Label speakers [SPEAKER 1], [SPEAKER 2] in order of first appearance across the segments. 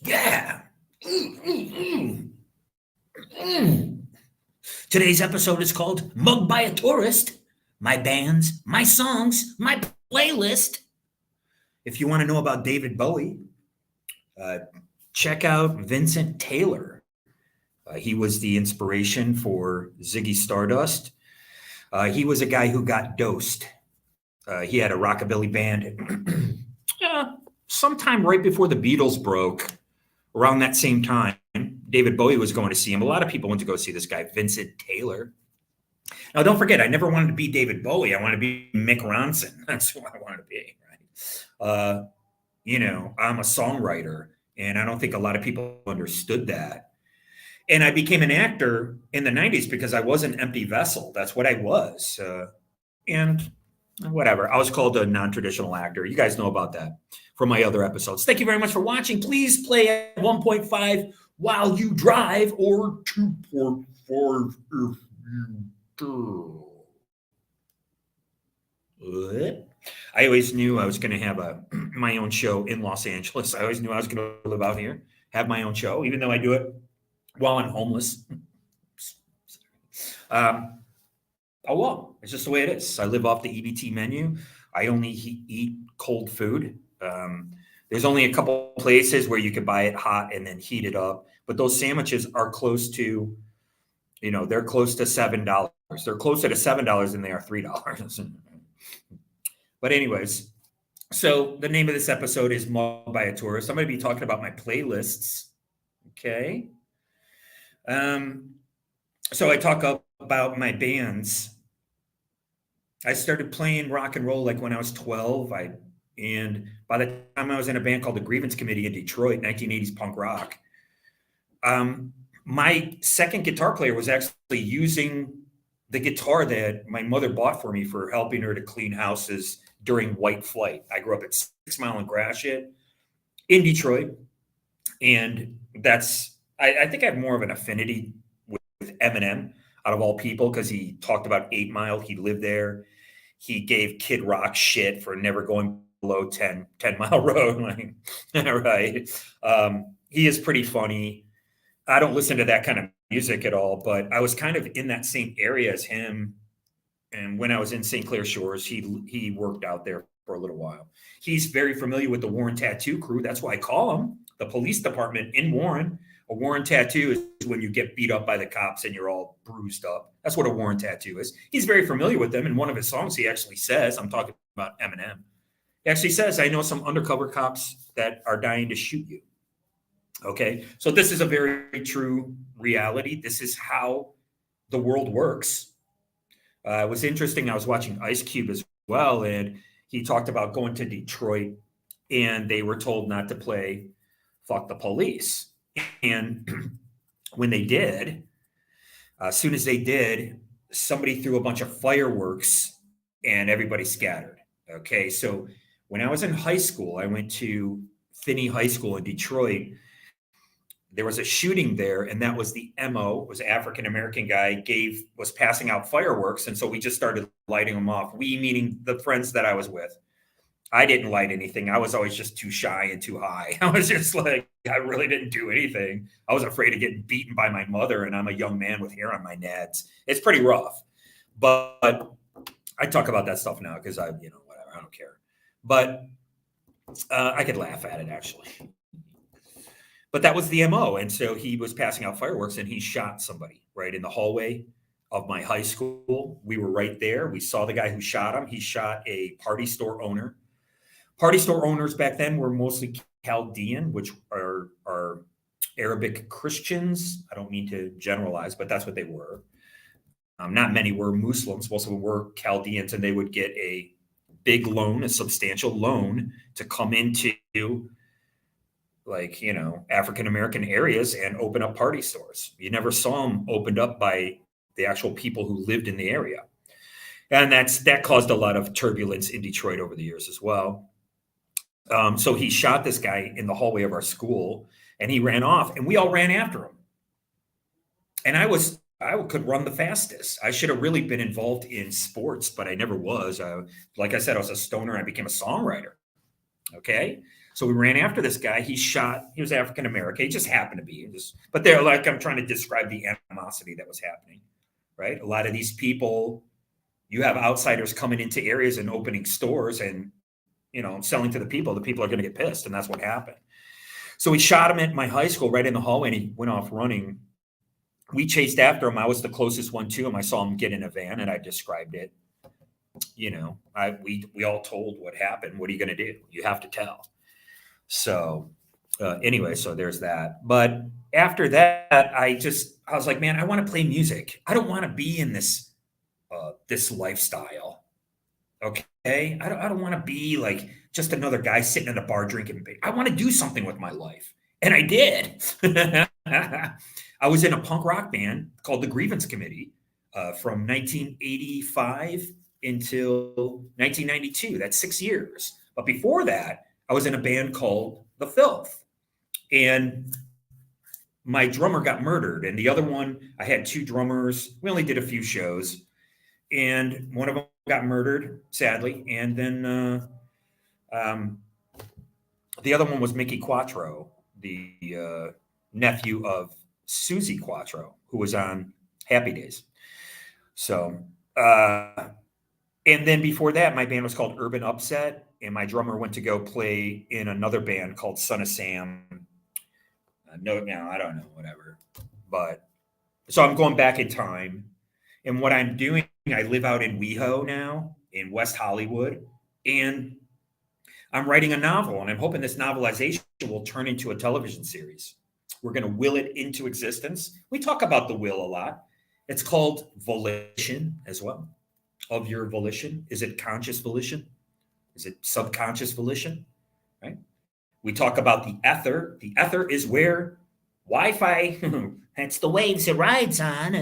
[SPEAKER 1] Yeah. Mm, mm, mm, mm. Today's episode is called Mugged by a Tourist. My bands, my songs, my playlist. If you want to know about David Bowie, uh, check out Vincent Taylor. He was the inspiration for Ziggy Stardust. He was a guy who got dosed. He had a rockabilly band. Sometime right before the Beatles broke, around that same time, David Bowie was going to see him. A lot of people went to go see this guy, Vincent Taylor. Now, don't forget, I never wanted to be David Bowie. I wanted to be Mick Ronson. That's who I wanted to be, right? I'm a songwriter, and I don't think a lot of people understood that. And I became an actor in the 90s because I was an empty vessel. That's what I was. And whatever. I was called a non traditional actor. You guys know about that from my other episodes. Thank you very much for watching. Please play at 1.5 while you drive or 2.5 if you do. What? I always knew I was going to have my own show in Los Angeles. I always knew I was going to live out here, have my own show, even though I do it while I'm homeless. Oh well, it's just the way it is. I live off the EBT menu. I only eat cold food. There's only a couple places where you could buy it hot and then heat it up, but those sandwiches are close to, they're close to $7. They're closer to $7 than they are $3. But anyways, so the name of this episode is Mugged by a Tourist. I'm going to be talking about my playlists. Okay. So I talk about my bands. I started playing rock and roll like when I was 12. And by the time I was in a band called the Grievance Committee in Detroit, 1980s punk rock. My second guitar player was actually using the guitar that my mother bought for me for helping her to clean houses during White Flight. I grew up at 6 Mile and Gratiot in Detroit. And I think I have more of an affinity with Eminem out of all people because he talked about 8 Mile. He lived there. He gave Kid Rock shit for never going below 10 Mile Road. Like, right. He is pretty funny. I don't listen to that kind of music at all, but I was kind of in that same area as him. And when I was in St. Clair Shores, he worked out there for a little while. He's very familiar with the Warren Tattoo Crew. That's why I call him the police department in Warren. A Warren tattoo is when you get beat up by the cops and you're all bruised up. That's what a Warren tattoo is. He's very familiar with them. In one of his songs, he actually says, I'm talking about Eminem. He actually says, I know some undercover cops that are dying to shoot you. Okay. So this is a very true reality. This is how the world works. It was interesting. I was watching Ice Cube as well, and he talked about going to Detroit, and they were told not to play Fuck the Police. And when they did, as soon as they did, somebody threw a bunch of fireworks and everybody scattered. Okay. So when I was in high school, I went to Finney High School in Detroit. There was a shooting there, and that was the MO. It was an African-American guy was passing out fireworks. And so we just started lighting them off. We, meaning the friends that I was with. I didn't light anything. I was always just too shy and too high. I was just like, I really didn't do anything. I was afraid of getting beaten by my mother, and I'm a young man with hair on my nads. It's pretty rough. But I talk about that stuff now because whatever, I don't care. But I could laugh at it, actually. But that was the MO. And so he was passing out fireworks and he shot somebody right in the hallway of my high school. We were right there. We saw the guy who shot him. He shot a party store owner. Party store owners back then were mostly Chaldean, which are Arabic Christians. I don't mean to generalize, but that's what they were. Not many were Muslims. Most of them were Chaldeans, and they would get a big loan, a substantial loan to come into African-American areas and open up party stores. You never saw them opened up by the actual people who lived in the area. And that caused a lot of turbulence in Detroit over the years as well. So he shot this guy in the hallway of our school and he ran off and we all ran after him. And I could run the fastest. I should have really been involved in sports, but I never was. Like I said, I was a stoner. I became a songwriter. Okay. So we ran after this guy. He was African American. He just happened to be. But they're like, I'm trying to describe the animosity that was happening, right? A lot of these people, you have outsiders coming into areas and opening stores and, selling to the people are going to get pissed. And that's what happened. So we shot him at my high school right in the hallway and he went off running. We chased after him. I was the closest one to him. I saw him get in a van and I described it. We all told what happened. What are you going to do? You have to tell. So anyway, so there's that. But after that, I was like, man, I want to play music. I don't want to be in this lifestyle. Okay. I don't want to be like just another guy sitting in a bar drinking beer. I want to do something with my life. And I did. I was in a punk rock band called the Grievance Committee from 1985 until 1992. That's 6 years. But before that, I was in a band called The Filth. And my drummer got murdered. And the other one, I had two drummers. We only did a few shows. And one of them got murdered, sadly. And then the other one was Mickey Quattro, the nephew of Susie Quattro, who was on Happy Days. So, and then before that, my band was called Urban Upset. And my drummer went to go play in another band called Son of Sam. I don't know, whatever. But so I'm going back in time. And what I'm doing, I live out in WeHo now in West Hollywood. And I'm writing a novel. And I'm hoping this novelization will turn into a television series. We're going to will it into existence. We talk about the will a lot. It's called volition as well. Of your volition. Is it conscious volition? Is it subconscious volition? Right? We talk about the ether. The ether is where Wi-Fi, that's the waves it rides on.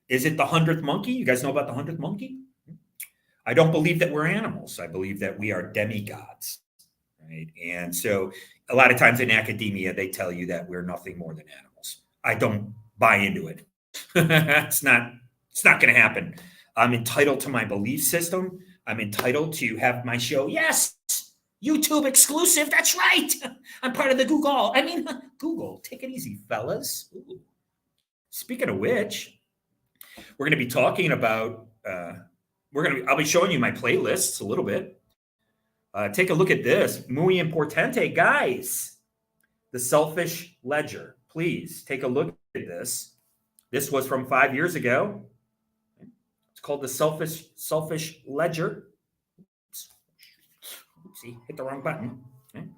[SPEAKER 1] Is it the 100th monkey? You guys know about the 100th monkey? I don't believe that we're animals. I believe that we are demigods. Right? And so a lot of times in academia, they tell you that we're nothing more than animals. I don't buy into it. It's not going to happen. I'm entitled to my belief system. I'm entitled to have my show. Yes, YouTube exclusive. That's right. I'm part of the Google. Google. Take it easy, fellas. Ooh. Speaking of which, we're going to be talking about. I'll be showing you my playlists a little bit. Take a look at this. Muy importante, guys. The Selfish Ledger. Please take a look at this. This was from 5 years ago. It's called the Selfish Ledger. Oopsie, hit the wrong button. Okay.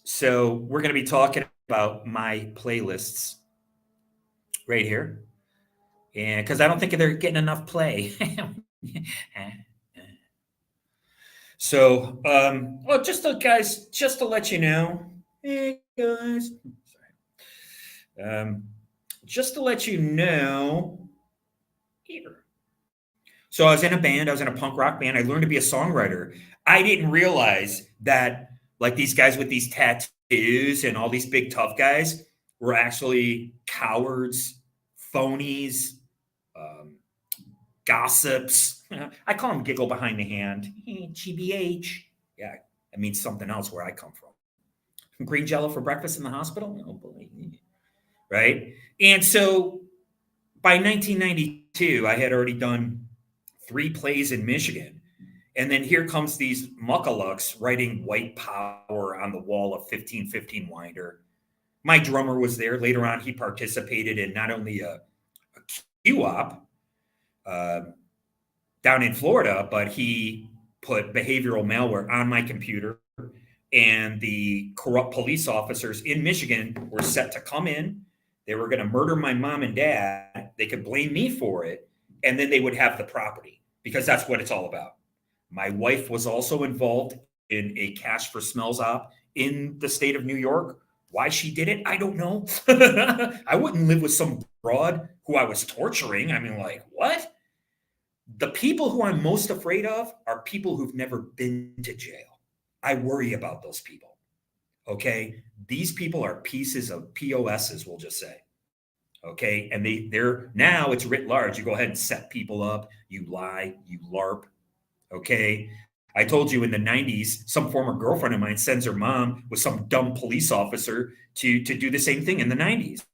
[SPEAKER 1] So we're going to be talking about my playlists right here. And because I don't think they're getting enough play. So, just to let you know, hey guys, sorry. Just to let you know, here. So I was in a band. I was in a punk rock band. I learned to be a songwriter. I didn't realize that like these guys with these tattoos and all these big tough guys were actually cowards, phonies, gossips. I call them giggle behind the hand. GBH. Yeah, it means something else where I come from. Green Jello for breakfast in the hospital? Oh, boy. Right? And so by 1992, I had already done 3 plays in Michigan. And then here comes these muckalucks writing white power on the wall of 1515 Winder. My drummer was there. Later on, he participated in not only a QOP down in Florida, but he put behavioral malware on my computer. And the corrupt police officers in Michigan were set to come in. They were going to murder my mom and dad. They could blame me for it. And then they would have the property because that's what it's all about. My wife was also involved in a Cash for Smells op in the state of New York. Why she did it, I don't know. I wouldn't live with some broad who I was torturing. I mean, like, what? The people who I'm most afraid of are people who've never been to jail. I worry about those people. Okay? These people are pieces of POSs, we'll just say. Okay? And they're now it's writ large. You go ahead and set people up. You lie. You LARP. Okay? I told you in the 90s, some former girlfriend of mine sends her mom with some dumb police officer to do the same thing in the 90s.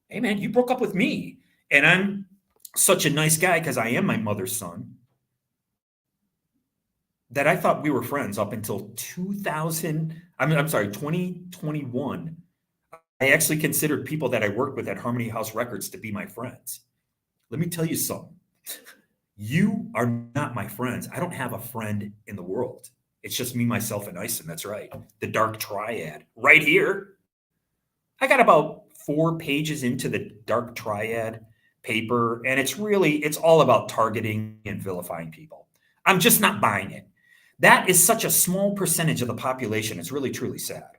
[SPEAKER 1] Hey, man, you broke up with me. And I'm such a nice guy because I am my mother's son that I thought we were friends up until 2000. I'm sorry, 2021. I actually considered people that I worked with at Harmony House Records to be my friends. Let me tell you something. You are not my friends. I don't have a friend in the world. It's just me, myself, and Ison. That's right. The dark triad right here. I got about 4 pages into the dark triad paper, and it's all about targeting and vilifying people. I'm just not buying it. That is such a small percentage of the population. It's really, truly sad.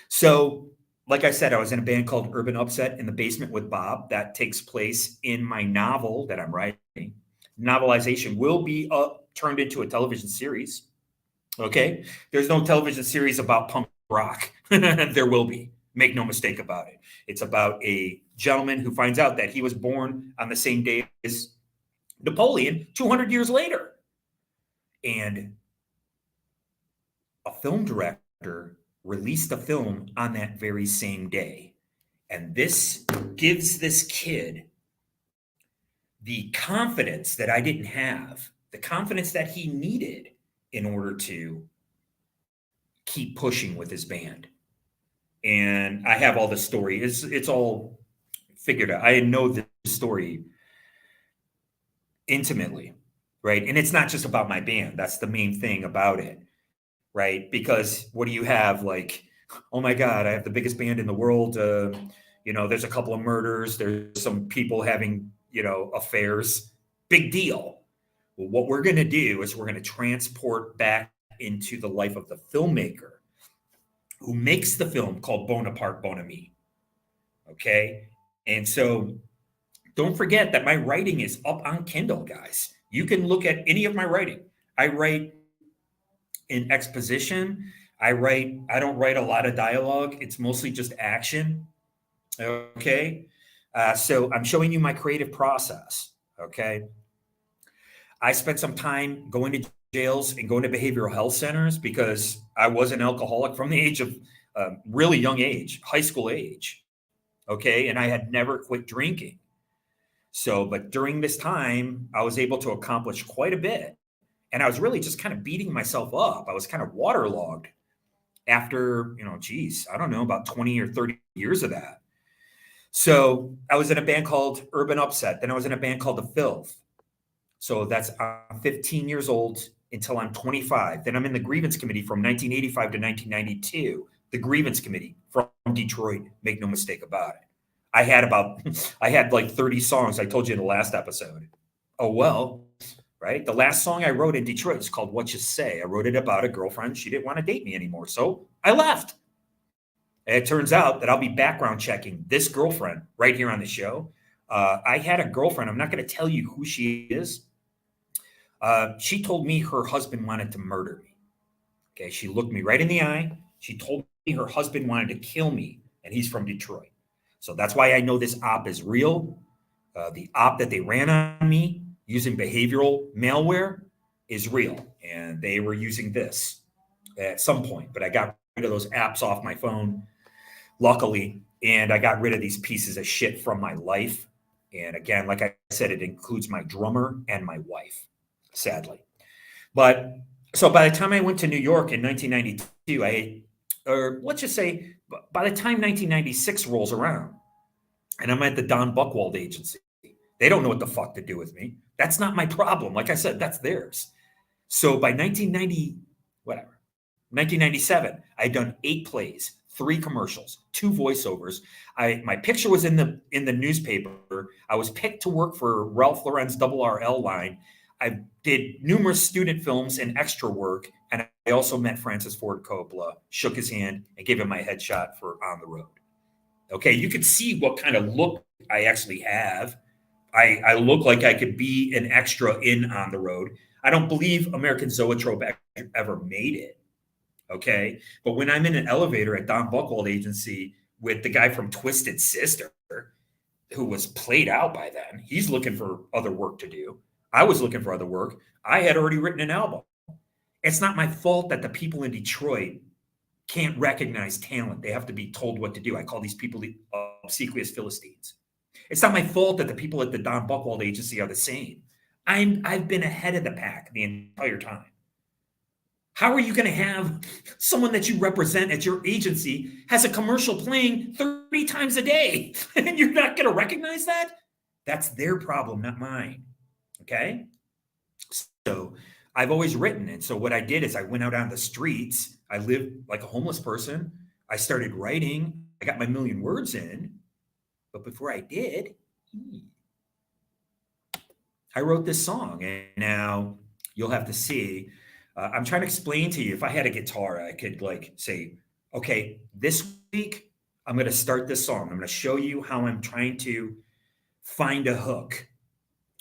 [SPEAKER 1] So, like I said, I was in a band called Urban Upset in the basement with Bob. That takes place in my novel that I'm writing. Novelization will be turned into a television series. Okay. There's no television series about punk rock. There will be. Make no mistake about it. It's about a gentleman who finds out that he was born on the same day as Napoleon 200 years later. And a film director released a film on that very same day. And this gives this kid the confidence that I didn't have, the confidence that he needed in order to keep pushing with his band. And I have all the story. It's all figured out. I know the story intimately, right? And it's not just about my band. That's the main thing about it, right? Because what do you have? Like, oh my God, I have the biggest band in the world. There's a couple of murders. There's some people having, affairs. Big deal. Well, what we're going to do is we're going to transport back into the life of the filmmaker who makes the film called Bonaparte Bon Ami. Okay. And so don't forget that my writing is up on Kindle, guys. You can look at any of my writing. I write in exposition. I don't write a lot of dialogue. It's mostly just action. Okay. So I'm showing you my creative process. Okay. I spent some time going to jails and going to behavioral health centers because I was an alcoholic from the age of really young age, high school age. Okay. And I had never quit drinking. So, but during this time, I was able to accomplish quite a bit. And I was really just kind of beating myself up. I was kind of waterlogged after, I don't know, about 20 or 30 years of that. So I was in a band called Urban Upset. Then I was in a band called The Filth. So that's 15 years old until I'm 25. Then I'm in the Grievance Committee from 1985 to 1992. The Grievance Committee from Detroit. Make no mistake about it. I had like 30 songs. I told you in the last episode. Oh, well, right. The last song I wrote in Detroit is called What You Say. I wrote it about a girlfriend. She didn't want to date me anymore. So I left. And it turns out that I'll be background checking this girlfriend right here on the show. I had a girlfriend. I'm not going to tell you who she is. She told me her husband wanted to murder me. Okay. She looked me right in the eye. She told me her husband wanted to kill me, and he's from Detroit. So that's why I know this op is real. The op that they ran on me using behavioral malware is real. And they were using this at some point, but I got rid of those apps off my phone, luckily. And I got rid of these pieces of shit from my life. And again, like I said, it includes my drummer and my wife, sadly. But so by the time I went to New York in 1992, let's just say by the time 1996 rolls around and I'm at the Don Buchwald Agency, they don't know what the fuck to do with me. That's not my problem. Like I said, that's theirs. So by 1997, I'd done 8 plays, 3 commercials, 2 voiceovers. My picture was in the newspaper. I was picked to work for Ralph Lauren's RRL line. I did numerous student films and extra work, and I also met Francis Ford Coppola, shook his hand, and gave him my headshot for On the Road. Okay, you could see what kind of look I actually have. I look like I could be an extra in On the Road. I don't believe American Zoetrope ever made it. Okay, but when I'm in an elevator at Don Buchwald Agency with the guy from Twisted Sister, who was played out by then, he's looking for other work to do. I was looking for other work. I had already written an album. It's not my fault that the people in Detroit can't recognize talent. They have to be told what to do. I call these people the obsequious Philistines. It's not my fault that the people at the Don Buchwald agency are the same. I've been ahead of the pack the entire time. How are you going to have someone that you represent at your agency has a commercial playing 30 times a day and you're not going to recognize that? That's their problem, not mine. Okay? So I've always written. And so what I did is I went out on the streets. I lived like a homeless person. I started writing. I got my million words in. But before I did, I wrote this song. And now you'll have to see. I'm trying to explain to you, if I had a guitar, I could like say, okay, this week, I'm going to start this song. I'm going to show you how I'm trying to find a hook.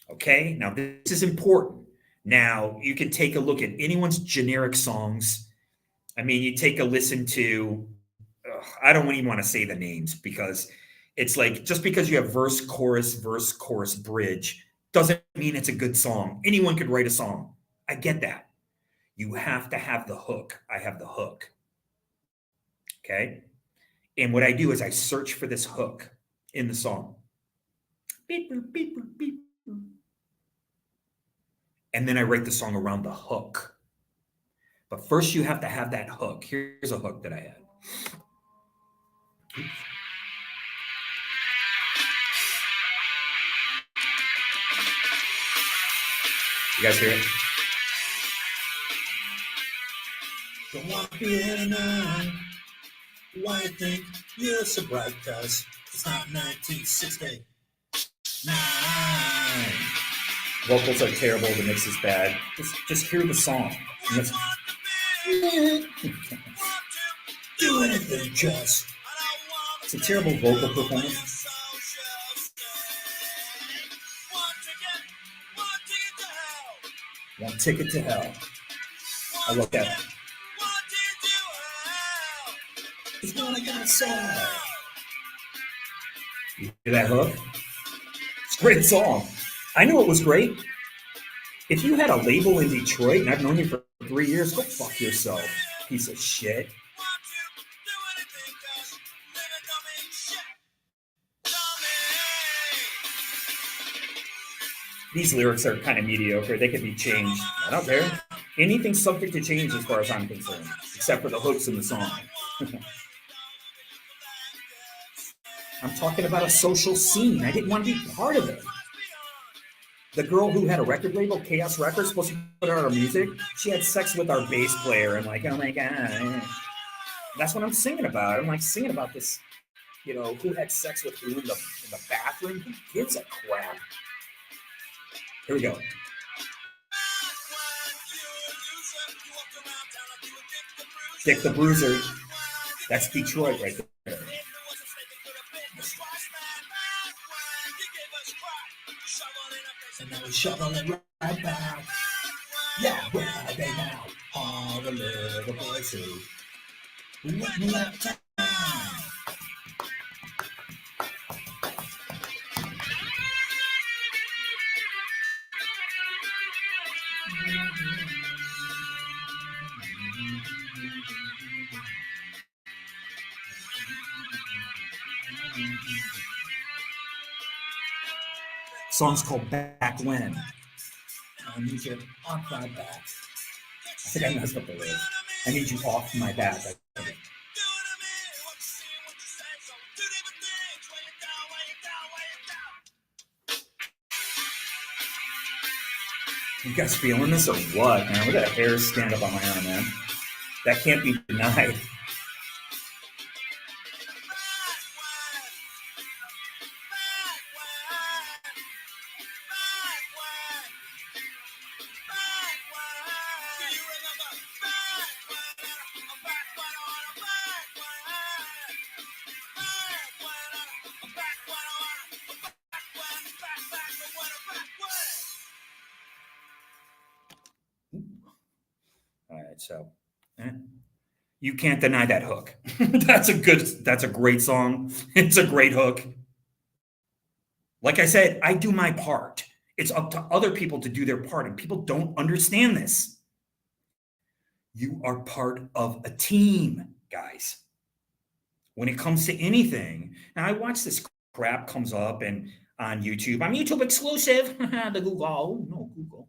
[SPEAKER 1] Okay. Now this is important. Now you can take a look at anyone's generic songs. I mean, you take a listen to, I don't even want to say the names because it's like, just because you have verse, chorus, bridge, doesn't mean it's a good song. Anyone could write a song. I get that. You have to have the hook. I have the hook. Okay. And what I do is I search for this hook in the song. Beep, boop, beep, boop, beep, boop. And then I write the song around the hook. But first you have to have that hook. Here's a hook that I had. Oops. You guys hear it? Don't want to be in a night. Why you think you're so bright? Cause it's not 1969. Vocals are terrible. The mix is bad. Just hear the song. Do anything, just. It's a terrible vocal performance. One ticket to hell. I love that. It's gonna get sad. You hear that hook? It's a great song. I knew it was great. If you had a label in Detroit, and I've known you for 3 years, go fuck yourself, piece of shit. These lyrics are kind of mediocre. They could be changed. I don't care. Anything's subject to change as far as I'm concerned, except for the hooks in the song. I'm talking about a social scene. I didn't want to be part of it. The girl who had a record label, Chaos Records, supposed to put out our music, she had sex with our bass player. And like, oh my God. That's what I'm singing about. I'm like singing about this, you know, who had sex with who in the bathroom. Who gives a crap? Here we go. Dick the Bruiser. That's Detroit right there. And now we shovel it right back. Yeah, where are they now? All the little boys who went and left town. Song's called Back When. I need you off my back. I think I messed up the lyrics. I need you off my back. You guys feeling this or what, man? Look at that hair stand up on my arm, man. That can't be denied. So you can't deny that hook. That's a great song. It's a great hook. Like I said, I do my part. It's up to other people to do their part, and people don't understand this. You are part of a team, guys. When it comes to anything, now I watch this crap comes up and on YouTube. I'm YouTube exclusive. The Google, oh, no Google.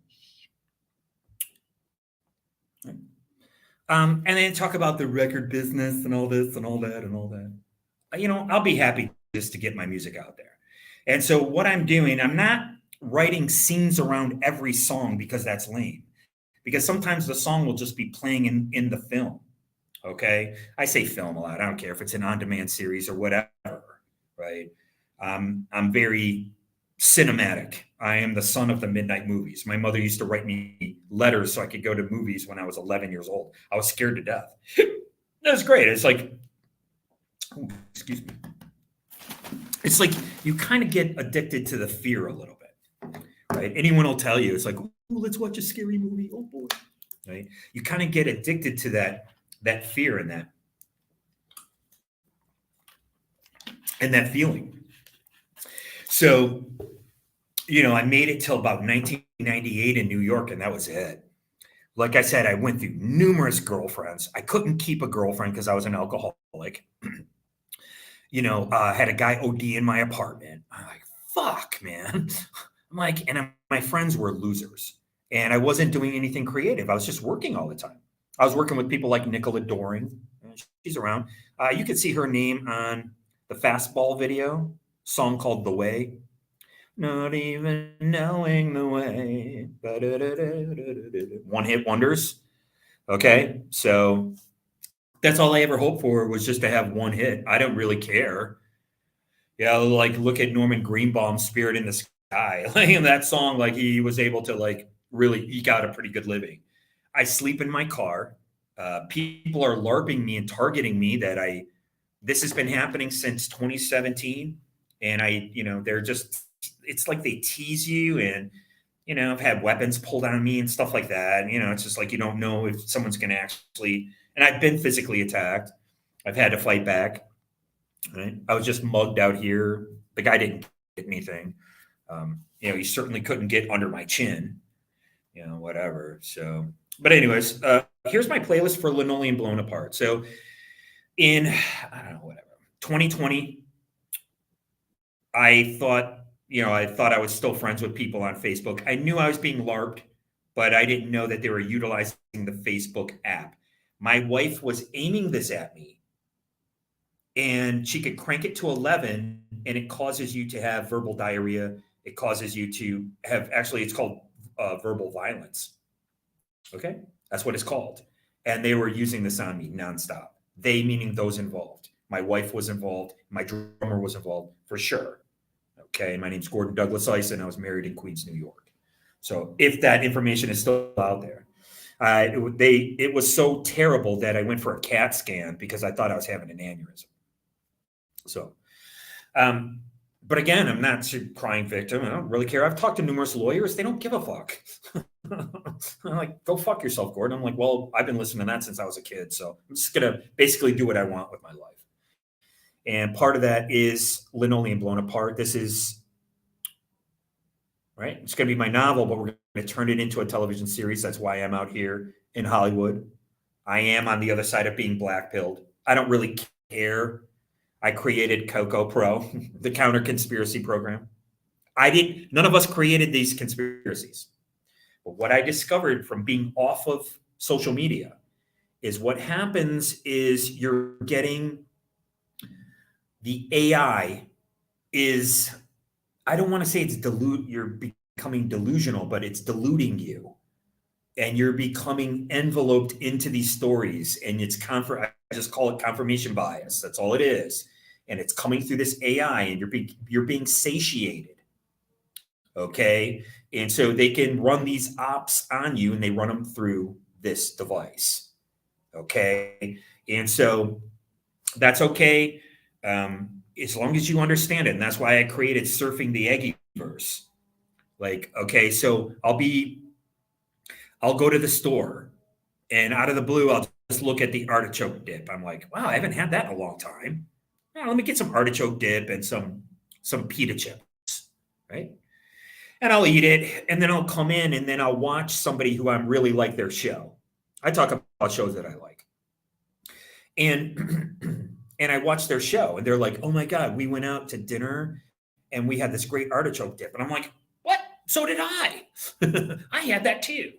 [SPEAKER 1] And then talk about the record business and all this and all that and all that. I'll be happy just to get my music out there. And so what I'm doing, I'm not writing scenes around every song because that's lame. Because sometimes the song will just be playing in the film. Okay. I say film a lot. I don't care if it's an on-demand series or whatever. Right. I'm very cinematic. I am the son of the midnight movies. My mother used to write me letters so I could go to movies when I was 11 years old. I was scared to death. That was great. It's like, oh, excuse me. It's like you kind of get addicted to the fear a little bit, right? Anyone will tell you, it's like, oh, let's watch a scary movie. Oh boy, right? You kind of get addicted to that fear and that feeling. So, I made it till about 1998 in New York, and that was it. Like I said, I went through numerous girlfriends. I couldn't keep a girlfriend because I was an alcoholic. Had a guy OD in my apartment. I'm like, fuck, man. I'm like, and my friends were losers, and I wasn't doing anything creative. I was just working all the time. I was working with people like Nicola Doring. She's around. You could see her name on the Fastball video, song called The Way. Not even knowing the way. One hit wonders. Okay. So that's all I ever hoped for, was just to have one hit. I don't really care. Yeah. Like, look at Norman Greenbaum's Spirit in the Sky. Like, in that song, like, he was able to like really eke out a pretty good living. I sleep in my car. People are LARPing me and targeting me this has been happening since 2017. And they're just, it's like they tease you, and, I've had weapons pulled on me and stuff like that. And, it's just like, you don't know if someone's going to actually, and I've been physically attacked. I've had to fight back. Right? I was just mugged out here. The guy didn't get anything. He certainly couldn't get under my chin, whatever. So, but anyways, here's my playlist for Linoleum Blown Apart. So in, I don't know, whatever, 2020, I thought I was still friends with people on Facebook. I knew I was being LARPed, but I didn't know that they were utilizing the Facebook app. My wife was aiming this at me, and she could crank it to 11, and it causes you to have verbal diarrhea. It causes you to have, actually, it's called verbal violence. Okay. That's what it's called. And they were using this on me nonstop. They, meaning those involved. My wife was involved. My drummer was involved for sure. Okay. My name's Gordon Douglas Ice, and I was married in Queens, New York. So if that information is still out there, it was so terrible that I went for a CAT scan because I thought I was having an aneurysm. So, but again, I'm not a crying victim. I don't really care. I've talked to numerous lawyers. They don't give a fuck. I'm like, go fuck yourself, Gordon. I'm like, well, I've been listening to that since I was a kid. So I'm just going to basically do what I want with my life. And part of that is Linoleum Blown Apart. This is, right, it's going to be my novel, but we're going to turn it into a television series. That's why I'm out here in Hollywood. I am on the other side of being blackpilled. I don't really care. I created Coco Pro, the counter conspiracy program. None of us created these conspiracies. But what I discovered from being off of social media is what happens is you're getting the AI is, I don't want to say you're becoming delusional, but it's deluding you. And you're becoming enveloped into these stories, and I just call it confirmation bias. That's all it is. And it's coming through this AI, and you're being satiated. Okay. And so they can run these ops on you, and they run them through this device. Okay. And so that's okay. As long as you understand it. And that's why I created Surfing the Aggieverse. Like, okay, so I'll go to the store, and out of the blue, I'll just look at the artichoke dip. I'm like, wow, I haven't had that in a long time. Now, let me get some artichoke dip and some pita chips, right? and I'll eat it, and then I'll come in, and then I'll watch somebody who I'm really like their show. I talk about shows that I like, and and I watch their show, and they're like, "Oh my god, we went out to dinner, and we had this great artichoke dip," and I'm like, "What? So did I? I had that too."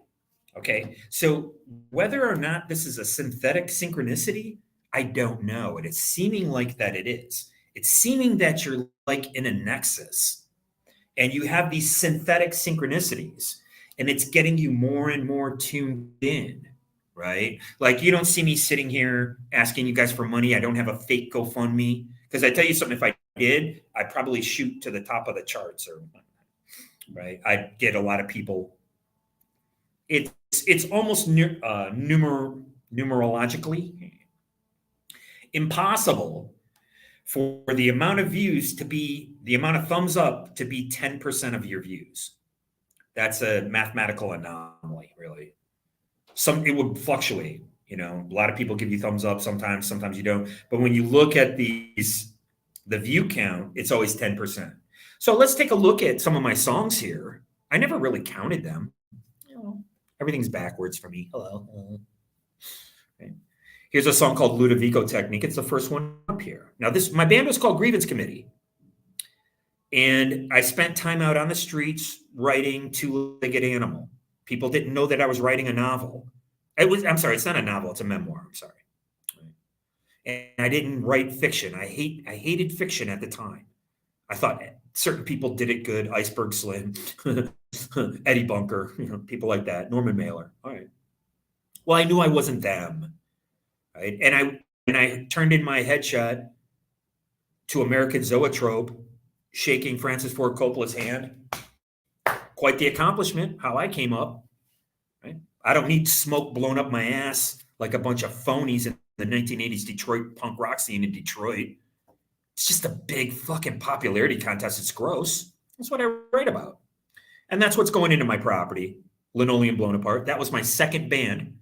[SPEAKER 1] Okay, so whether or not this is a synthetic synchronicity, I don't know, and it's seeming like that it is. It's seeming that you're like in a nexus and you have these synthetic synchronicities and it's getting you more and more tuned in, right? Like you don't see me sitting here asking you guys for money. I don't have a fake GoFundMe because I tell you something, if I did, I'd probably shoot to the top of the charts, or right, I'd get a lot of people. It's almost numerologically impossible for the amount of views to be the amount of thumbs up to be 10% of your views. That's a mathematical anomaly, really. It would fluctuate. You know, a lot of people give you thumbs up sometimes you don't. But when you look at the view count, it's always 10%. So let's take a look at some of my songs here. I never really counted them. You know, everything's backwards for me. Hello. Okay. Here's a song called Ludovico Technique. It's the first one up here. Now, my band was called Grievance Committee. And I spent time out on the streets writing Two-Legged Animal. People didn't know that I was writing a novel. I'm sorry, it's not a novel, it's a memoir. I'm sorry. And I didn't write fiction. I hated fiction at the time. I thought certain people did it good. Iceberg Slim, Eddie Bunker, people like that. Norman Mailer. All right. Well, I knew I wasn't them. Right. And I turned in my headshot to American Zoetrope, shaking Francis Ford Coppola's hand. Quite the accomplishment, how I came up. Right? I don't need smoke blown up my ass like a bunch of phonies in the 1980s Detroit punk rock scene in Detroit. It's just a big fucking popularity contest. It's gross. That's what I write about. And that's what's going into my property, Linoleum Blown Apart. That was my second band.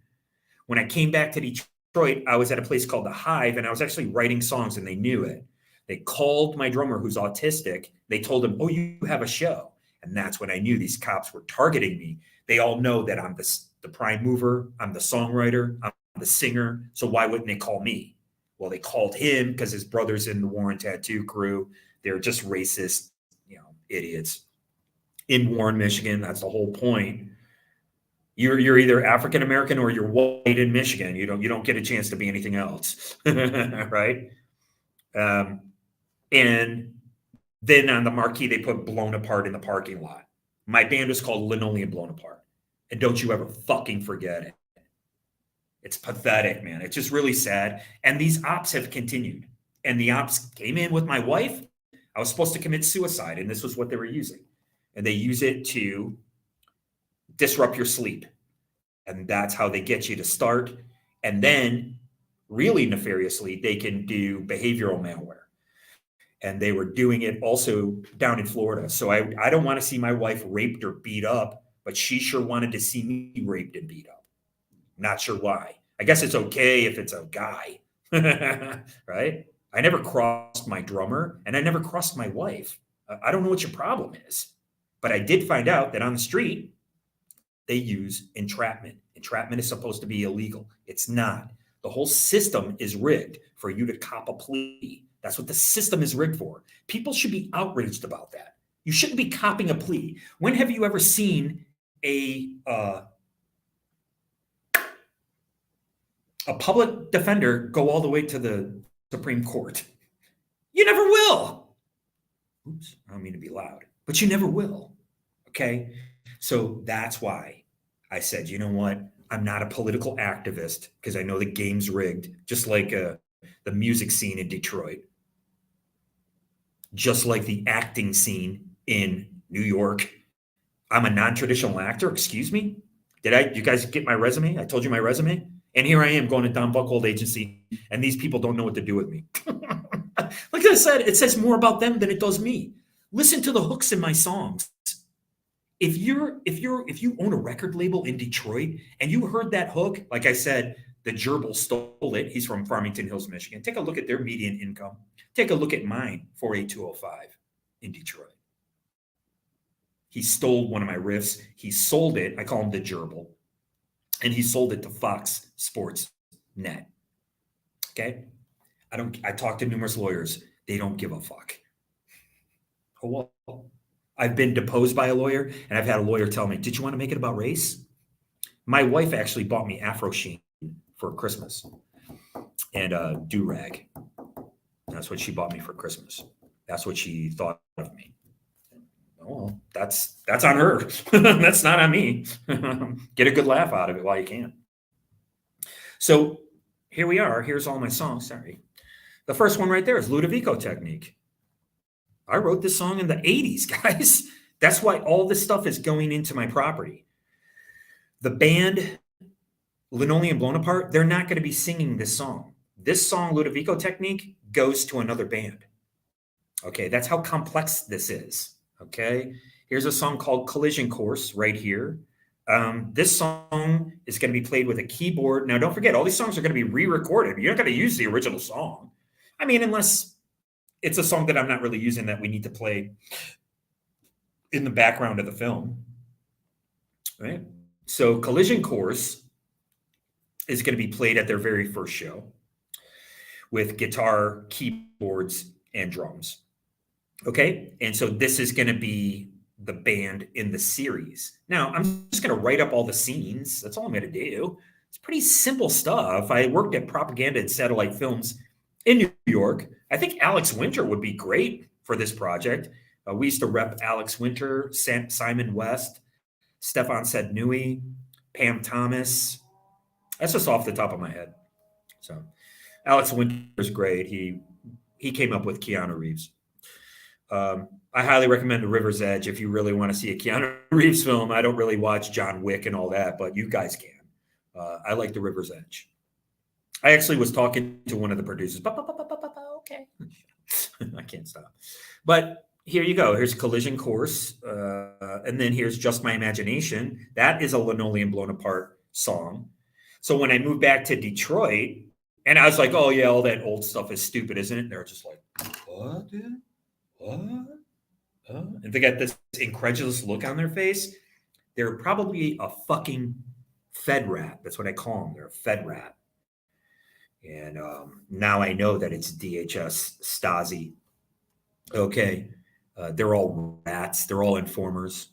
[SPEAKER 1] When I came back to Detroit, I was at a place called The Hive, and I was actually writing songs, and they knew it. They called my drummer, who's autistic. They told him, "Oh, you have a show." And that's when I knew these cops were targeting me. They all know that I'm the prime mover. I'm the songwriter. I'm the singer. So why wouldn't they call me? Well, they called him because his brother's in the Warren Tattoo crew. They're just racist, idiots. In Warren, Michigan, that's the whole point. You're either African American or you're white in Michigan. You don't get a chance to be anything else, right? And then on the marquee, they put Blown Apart in the parking lot. My band was called Linoleum Blown Apart. And don't you ever fucking forget it. It's pathetic, man. It's just really sad. And these ops have continued. And the ops came in with my wife. I was supposed to commit suicide, and this was what they were using. And they use it to disrupt your sleep. And that's how they get you to start. And then, really nefariously, they can do behavioral malware. And they were doing it also down in Florida. So I don't want to see my wife raped or beat up, but she sure wanted to see me raped and beat up. Not sure why. I guess it's okay if it's a guy, right? I never crossed my drummer, and I never crossed my wife. I don't know what your problem is, but I did find out that on the street, they use entrapment. Entrapment is supposed to be illegal. It's not. The whole system is rigged for you to cop a plea. That's what the system is rigged for. People should be outraged about that. You shouldn't be copping a plea. When have you ever seen a public defender go all the way to the Supreme Court? You never will. Oops, I don't mean to be loud, but you never will. Okay? So that's why I said, you know what? I'm not a political activist because I know the game's rigged, just like the music scene in Detroit, just like the acting scene in New York. I'm a non-traditional actor. Excuse me? You guys get my resume? I told you my resume. And here I am going to Don Buchwald Agency, and these people don't know what to do with me. Like I said, it says more about them than it does me. Listen to the hooks in my songs. If you own a record label in Detroit and you heard that hook, like I said, the gerbil stole it. He's from Farmington Hills, Michigan. Take a look at their median income. Take a look at mine, 48205 in Detroit. He stole one of my riffs. He sold it. I call him the gerbil. And he sold it to Fox Sports Net. Okay. I talked to numerous lawyers. They don't give a fuck. Oh, well, I've been deposed by a lawyer, and I've had a lawyer tell me, did you want to make it about race? My wife actually bought me Afro Sheen for Christmas and a do-rag. That's what she bought me for Christmas. That's what she thought of me. Oh, that's on her. That's not on me. Get a good laugh out of it while you can. So here we are. Here's all my songs. Sorry. The first one right there is Ludovico Technique. I wrote this song in the 80s, guys. That's why all this stuff is going into my property. The band Linoleum Blown Apart, they're not going to be singing this song. This song, Ludovico Technique, goes to another band. Okay, that's how complex this is. Okay, here's a song called Collision Course right here. This song is going to be played with a keyboard. Now, don't forget, all these songs are going to be re-recorded. You're not going to use the original song. I mean, unless it's a song that I'm not really using that we need to play in the background of the film. Right? So Collision Course is going to be played at their very first show with guitar, keyboards, and drums. Okay? And so this is going to be the band in the series. Now, I'm just going to write up all the scenes. That's all I'm going to do. It's pretty simple stuff. I worked at Propaganda and Satellite Films in New York. I think Alex Winter would be great for this project. We used to rep Alex Winter, Simon West, Stefan Sednui, Pam Thomas. That's just off the top of my head. So Alex Winter's great. He came up with Keanu Reeves. I highly recommend The River's Edge if you really want to see a Keanu Reeves film. I don't really watch John Wick and all that, but you guys can. I like The River's Edge. I actually was talking to one of the producers. Okay. I can't stop. But here you go. Here's Collision Course. And then here's Just My Imagination. That is a Linoleum Blown Apart song. So when I moved back to Detroit, and I was like, oh, yeah, all that old stuff is stupid, isn't it? And they're just like, what, dude? What? And they got this incredulous look on their face. They're probably a fucking Fed rat. That's what I call them. They're a Fed rat. And now I know that it's DHS Stasi. Okay. They're all rats. They're all informers.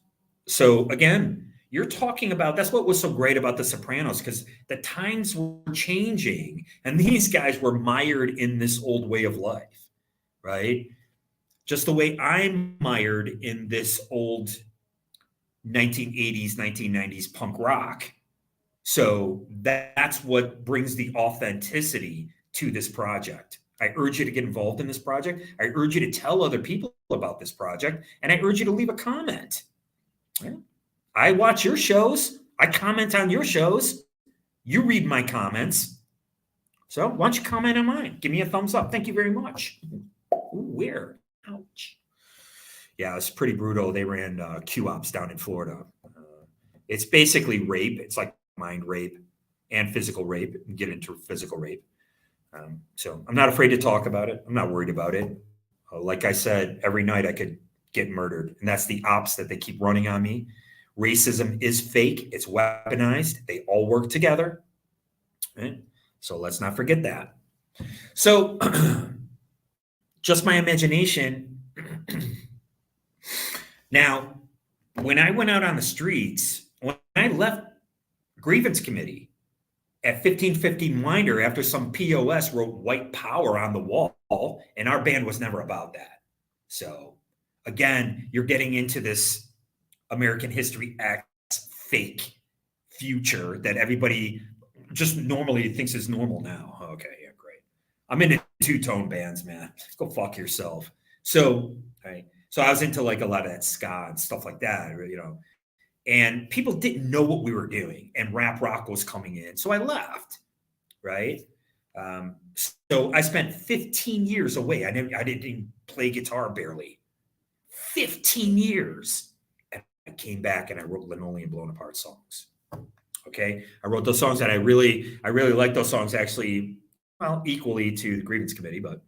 [SPEAKER 1] So again, you're talking about, that's what was so great about The Sopranos, because the times were changing and these guys were mired in this old way of life, right? Just the way I'm mired in this old 1980s, 1990s punk rock. So that's what brings the authenticity to this project. I urge you to get involved in this project. I urge you to tell other people about this project. And I urge you to leave a comment. Right? I watch your shows. I comment on your shows. You read my comments. So why don't you comment on mine? Give me a thumbs up. Thank you very much. Ooh, weird. Ouch. Yeah, it's pretty brutal. They ran Q-Ops down in Florida. It's basically rape. It's like mind rape and physical rape. Get into physical rape. So I'm not afraid to talk about it. I'm not worried about it. Like I said, every night I could get murdered. And that's the ops that they keep running on me. Racism is fake. It's weaponized. They all work together. Right? So let's not forget that. So Just My Imagination. Now, when I went out on the streets, when I left grievance committee at 1515 Winder after some POS wrote white power on the wall, and our band was never about that. So again, you're getting into this American History X fake future that everybody just normally thinks is normal now. Okay, yeah, great. I'm into two-tone bands, man. Go fuck yourself. So, right. So I was into like a lot of that ska and stuff like that, you know, and people didn't know what we were doing, and rap rock was coming in. So I left, right? So I spent 15 years away. I didn't even play guitar barely. 15 years. And I came back and I wrote Linoleum Blown Apart songs. Okay. I wrote those songs, and I really like those songs, actually, well, equally to the grievance committee, but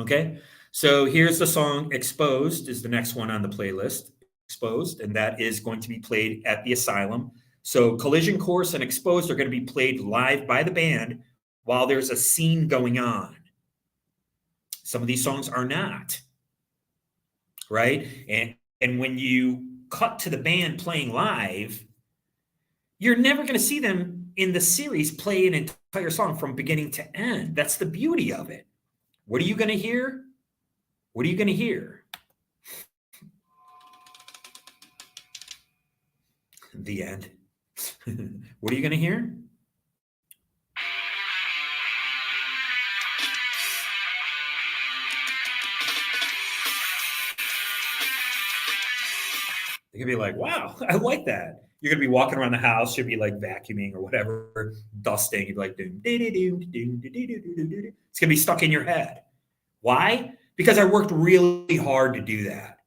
[SPEAKER 1] okay. So here's the song Exposed is the next one on the playlist. Exposed, and that is going to be played at the Asylum. So Collision Course and Exposed are going to be played live by the band while there's a scene going on. Some of these songs are not, right? And when you cut to the band playing live, you're never going to see them in the series play an entire song from beginning to end. That's the beauty of it. What are you going to hear? What are you going to hear? The end. What are you going to hear? You're going to be like, wow, I like that. You're going to be walking around the house. You'll be like vacuuming or whatever, dusting. You'll be like, it's going to be stuck in your head. Why? Because I worked really hard to do that.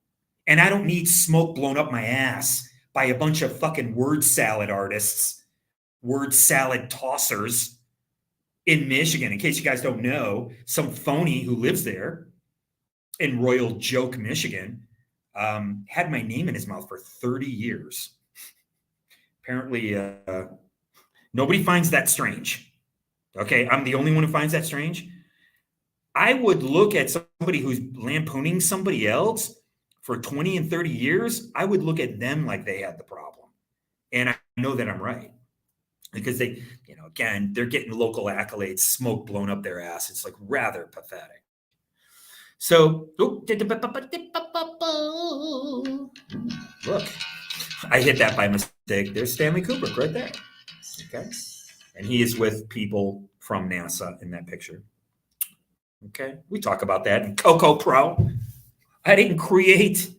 [SPEAKER 1] And I don't need smoke blown up my ass by a bunch of fucking word salad artists, word salad tossers in Michigan. In case you guys don't know, some phony who lives there in Royal Joke, Michigan, had my name in his mouth for 30 years. Apparently, nobody finds that strange. Okay, I'm the only one who finds that strange. I would look at somebody who's lampooning somebody else for 20 and 30 years. I would look at them like they had the problem. And I know that I'm right. Because they, again, they're getting local accolades, smoke blown up their ass. It's like rather pathetic. So, look, I hit that by mistake. There's Stanley Kubrick right there. Okay. And he is with people from NASA in that picture. Okay. We talk about that in Coco Pro. I didn't create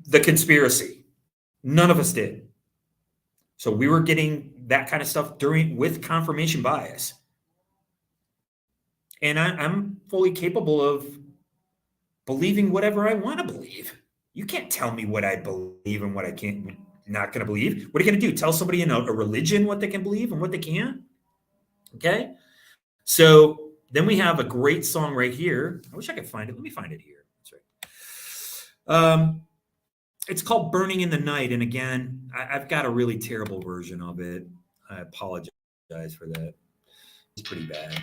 [SPEAKER 1] the conspiracy. None of us did. So we were getting that kind of stuff with confirmation bias. And I'm fully capable of believing whatever I want to believe. You can't tell me what I believe and what I not going to believe. What are you going to do? Tell somebody in a religion what they can believe and what they can't? Okay. So then we have a great song right here. I wish I could find it. Let me find it here. That's right. It's called Burning in the Night. And again, I've got a really terrible version of it. I apologize for that. It's pretty bad.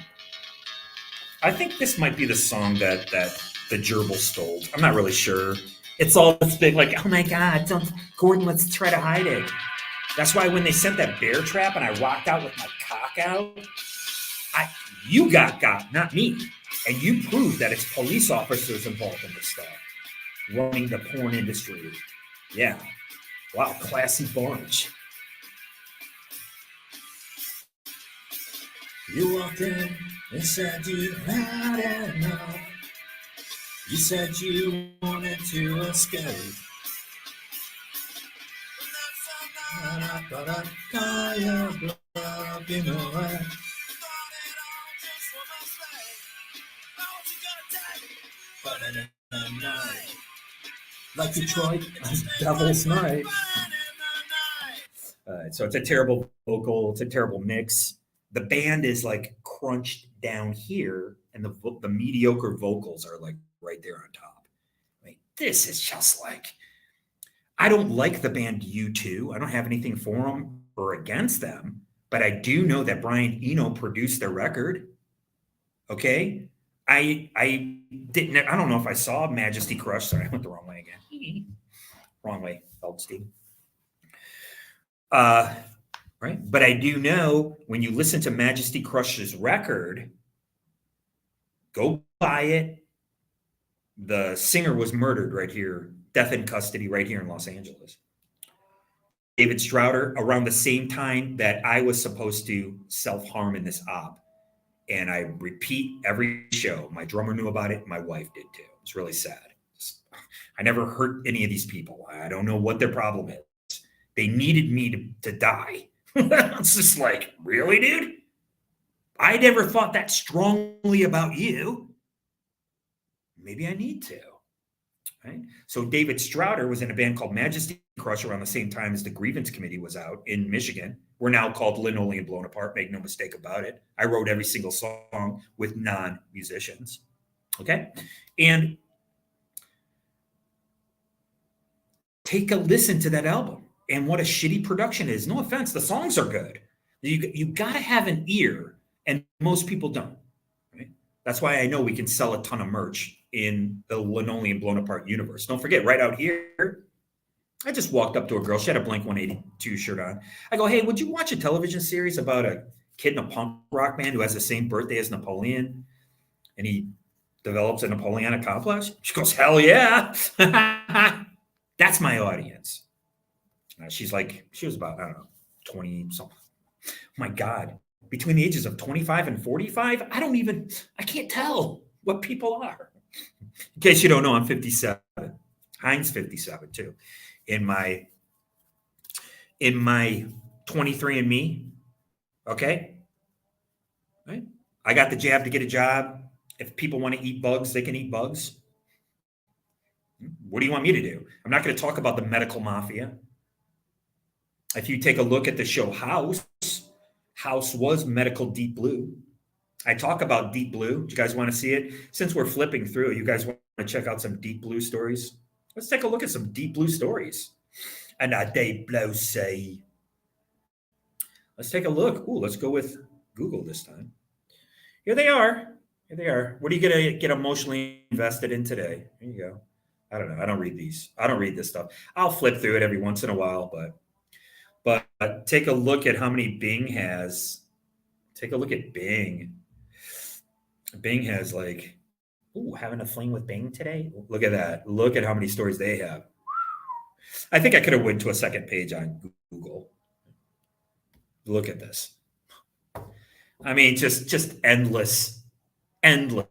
[SPEAKER 1] I think this might be the song that the gerbil stole. I'm not really sure. It's all this big, like, oh my God, Gordon, let's try to hide it. That's why when they sent that bear trap and I rocked out with my cock out, you got, not me. And you proved that it's police officers involved in this stuff, running the porn industry. Yeah. Wow, classy bunch. You walked in and said you had enough. You said you wanted to escape. And I thought I'd call your bluff, you know what? But in a night, like Detroit, Devil's Night. So it's a terrible vocal. It's a terrible mix. The band is like crunched down here, and the mediocre vocals are like right there on top. Like, this is just like, I don't like the band U2. I don't have anything for them or against them, but I do know that Brian Eno produced their record. Okay. I don't know if I saw Majesty Crush. Sorry, I went the wrong way again. Wrong way, Feldstein. Right. But I do know when you listen to Majesty Crush's record, go buy it. The singer was murdered right here, death in custody right here in Los Angeles. David Strouder, around the same time that I was supposed to self-harm in this op. And I repeat every show. My drummer knew about it. My wife did too. It's really sad. I never hurt any of these people. I don't know what their problem is. They needed me to die. It's just like, really, dude? I never thought that strongly about you. Maybe I need to. Right? So David Strouder was in a band called Majesty Crush around the same time as the Grievance Committee was out in Michigan. We're now called Linoleum Blown Apart. Make no mistake about it. I wrote every single song with non-musicians. Okay? And take a listen to that album and what a shitty production is. No offense, the songs are good. You got to have an ear, and most people don't. Right? That's why I know we can sell a ton of merch in the Linoleum Blown Apart universe. Don't forget, right out here, I just walked up to a girl. She had a Blink 182 shirt on. I go, hey, would you watch a television series about a kid in a punk rock band who has the same birthday as Napoleon? And he develops a Napoleonic complex? She goes, hell yeah. That's my audience. She's like, she was about, I don't know, 20 something. My God, between the ages of 25 and 45, I can't tell what people are. In case you don't know, I'm 57. Heinz 57 too. In my 23andMe, okay? Right? I got the jab to get a job. If people want to eat bugs, they can eat bugs. What do you want me to do? I'm not going to talk about the medical mafia. If you take a look at the show House was medical Deep Blue. I talk about Deep Blue. Do you guys want to see it? Since we're flipping through, you guys want to check out some Deep Blue stories? Let's take a look at some Deep Blue stories. And a Deep Blue say. Let's take a look. Ooh, let's go with Google this time. Here they are. Here they are. What are you going to get emotionally invested in today? Here you go. I don't know. I don't read these. I don't read this stuff. I'll flip through it every once in a while, but take a look at how many Bing has. Take a look at Bing. Bing has like, ooh, having a fling with Bing today. Look at that. Look at how many stories they have. I think I could have went to a second page on Google. Look at this. I mean, just endless. And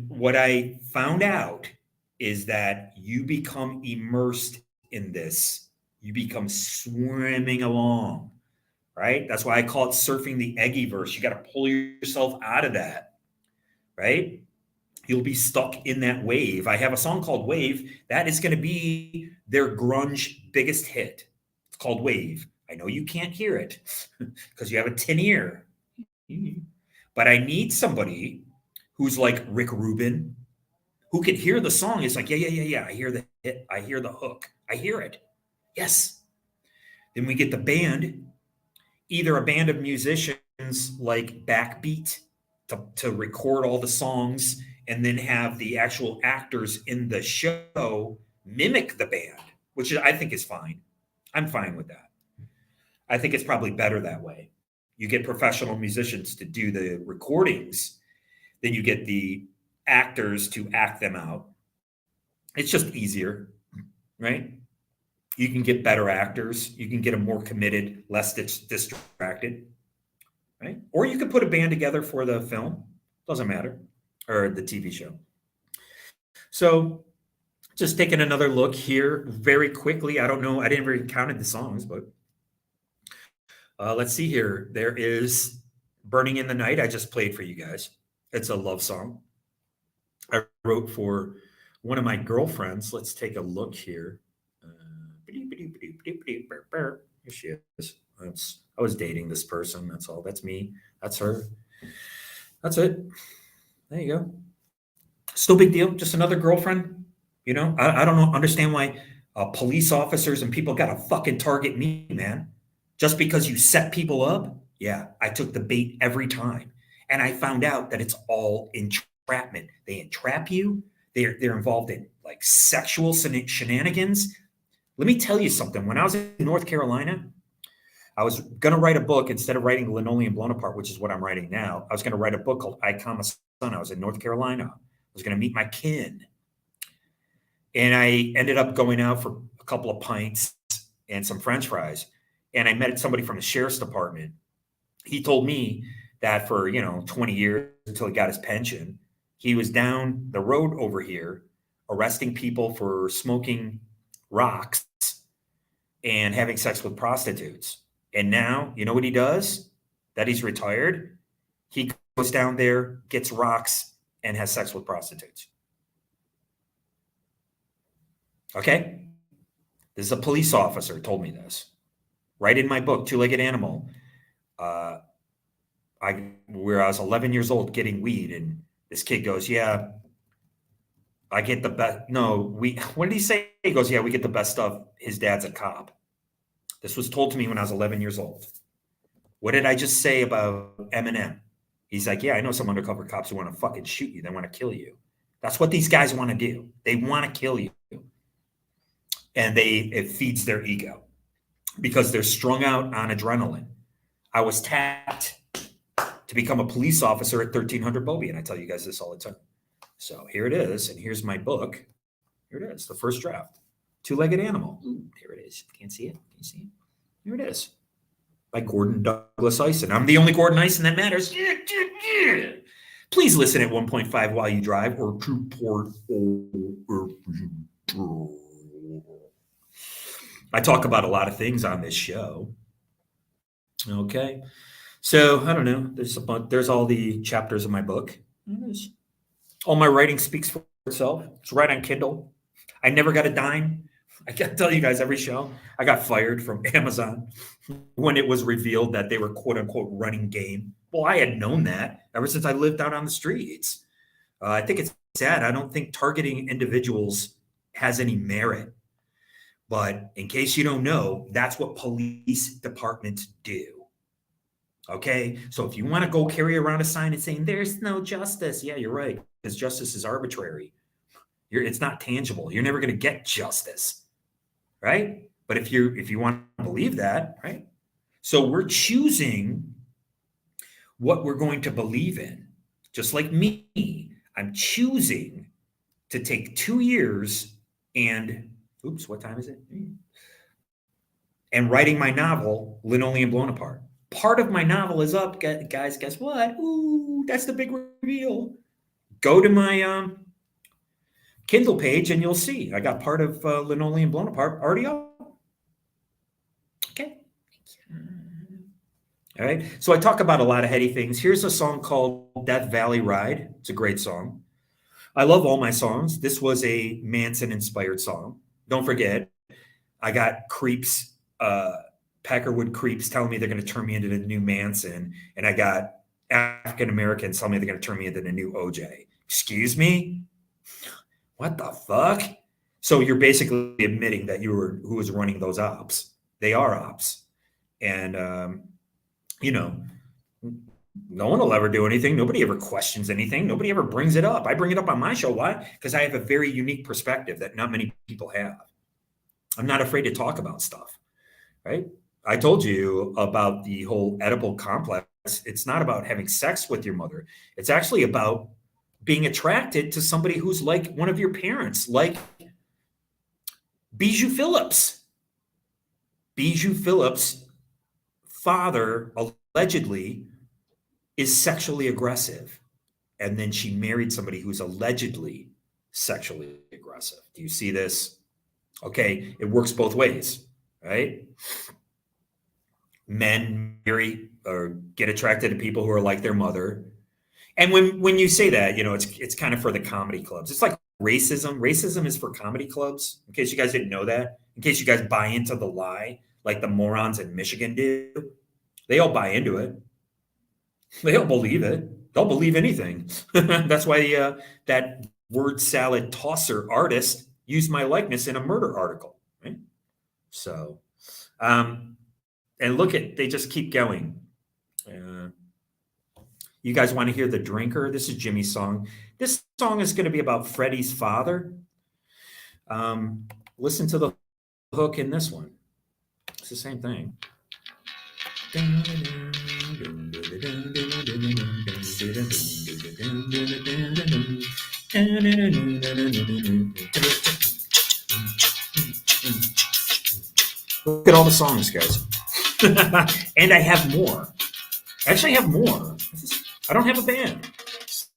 [SPEAKER 1] what I found out is that you become immersed in this. You become swimming along, right? That's why I call it surfing the Eggyverse. You got to pull yourself out of that, right? You'll be stuck in that wave. I have a song called Wave. That is going to be their grunge biggest hit. It's called Wave. I know you can't hear it because you have a tin ear. But I need somebody who's like Rick Rubin, who can hear the song. It's like, yeah. I hear the hit. I hear the hook. I hear it. Yes. Then we get the band, either a band of musicians like Backbeat to record all the songs and then have the actual actors in the show mimic the band, which I think is fine. I'm fine with that. I think it's probably better that way. You get professional musicians to do the recordings, then you get the actors to act them out. It's just easier, right? You can get better actors. You can get them more committed, less distracted, right? Or you could put a band together for the film. Doesn't matter. Or the TV show. So just taking another look here very quickly. I don't know. I didn't really count the songs, but let's see here. There is Burning in the Night. I just played for you guys. It's a love song I wrote for one of my girlfriends. Let's take a look here. Here she is. I was dating this person. That's all. That's me. That's her. That's it. There you go. Still big deal. Just another girlfriend. You know, I don't know, understand why police officers and people got to fucking target me, man. Just because you set people up. Yeah, I took the bait every time. And I found out that it's all entrapment. They entrap you. They're involved in like sexual shenanigans. Let me tell you something. When I was in North Carolina, I was going to write a book instead of writing Linoleum Blown Apart, which is what I'm writing now. I was going to write a book called I Comma Son. I was in North Carolina. I was going to meet my kin. And I ended up going out for a couple of pints and some French fries. And I met somebody from the sheriff's department. He told me that for, 20 years until he got his pension, he was down the road over here arresting people for smoking rocks and having sex with prostitutes. And now, you know what he does? That he's retired. He goes down there, gets rocks, and has sex with prostitutes. Okay? This is a police officer told me this. Right in my book, Two-Legged Animal. Where I was 11 years old getting weed, and this kid goes, yeah, I get the best. No, what did he say? He goes, yeah, we get the best stuff. His dad's a cop. This was told to me when I was 11 years old. What did I just say about Eminem? He's like, yeah, I know some undercover cops who want to fucking shoot you. They want to kill you. That's what these guys want to do. They want to kill you. And it feeds their ego because they're strung out on adrenaline. I was tapped to become a police officer at 1300 Bobby, and I tell you guys this all the time. So here it is, and here's my book. Here it is, the first draft. Two-legged animal. Ooh, here it is. Can't see it? Can you see it? Here it is. By Gordon Douglas Ison. I'm the only Gordon Ison that matters. Please listen at 1.5 while you drive or 2.0. I talk about a lot of things on this show. Okay. So I don't know. There's all the chapters of my book. All my writing speaks for itself. It's right on Kindle. I never got a dime. I got to tell you guys every show, I got fired from Amazon when it was revealed that they were quote unquote running game. Well, I had known that ever since I lived out on the streets. I think it's sad. I don't think targeting individuals has any merit. But in case you don't know, that's what police departments do. Okay. So if you want to go carry around a sign and saying there's no justice, yeah, you're right. Because justice is arbitrary. It's not tangible. You're never going to get justice. Right. But if you want to believe that, right. So we're choosing what we're going to believe in. Just like me, I'm choosing to take 2 years and what time is it? And writing my novel, Linoleum Blown Apart. Part of my novel is up, guys. Guess what? Ooh, that's the big reveal. Go to my Kindle page and you'll see I got part of Linoleum Blown Apart already up. Okay. All right. So I talk about a lot of heady things. Here's a song called Death Valley Ride. It's a great song. I love all my songs. This was a Manson inspired song. Don't forget, I got creeps, Peckerwood creeps telling me they're going to turn me into the new Manson. And I got African Americans telling me they're going to turn me into the new OJ. Excuse me? What the fuck? So you're basically admitting that who was running those ops. They are ops. And, no one will ever do anything. Nobody ever questions anything. Nobody ever brings it up. I bring it up on my show. Why? Because I have a very unique perspective that not many people have. I'm not afraid to talk about stuff, right? I told you about the whole Oedipal complex. It's not about having sex with your mother. It's actually about being attracted to somebody who's like one of your parents, like Bijou Phillips. Bijou Phillips' father allegedly is sexually aggressive. And then she married somebody who's allegedly sexually aggressive. Do you see this? Okay, it works both ways, right? Men marry or get attracted to people who are like their mother. And when you say that, it's kind of for the comedy clubs. It's like racism. Racism is for comedy clubs, in case you guys didn't know that, in case you guys buy into the lie, like the morons in Michigan do. They all buy into it. They all believe it. They'll believe anything. That's why that word salad tosser artist used my likeness in a murder article. Right? So, and they just keep going. You guys want to hear The Drinker? This is Jimmy's song. This song is going to be about Freddie's father. Listen to the hook in this one. It's the same thing. Look at all the songs, guys. And I have more. I actually have more. I don't have a band.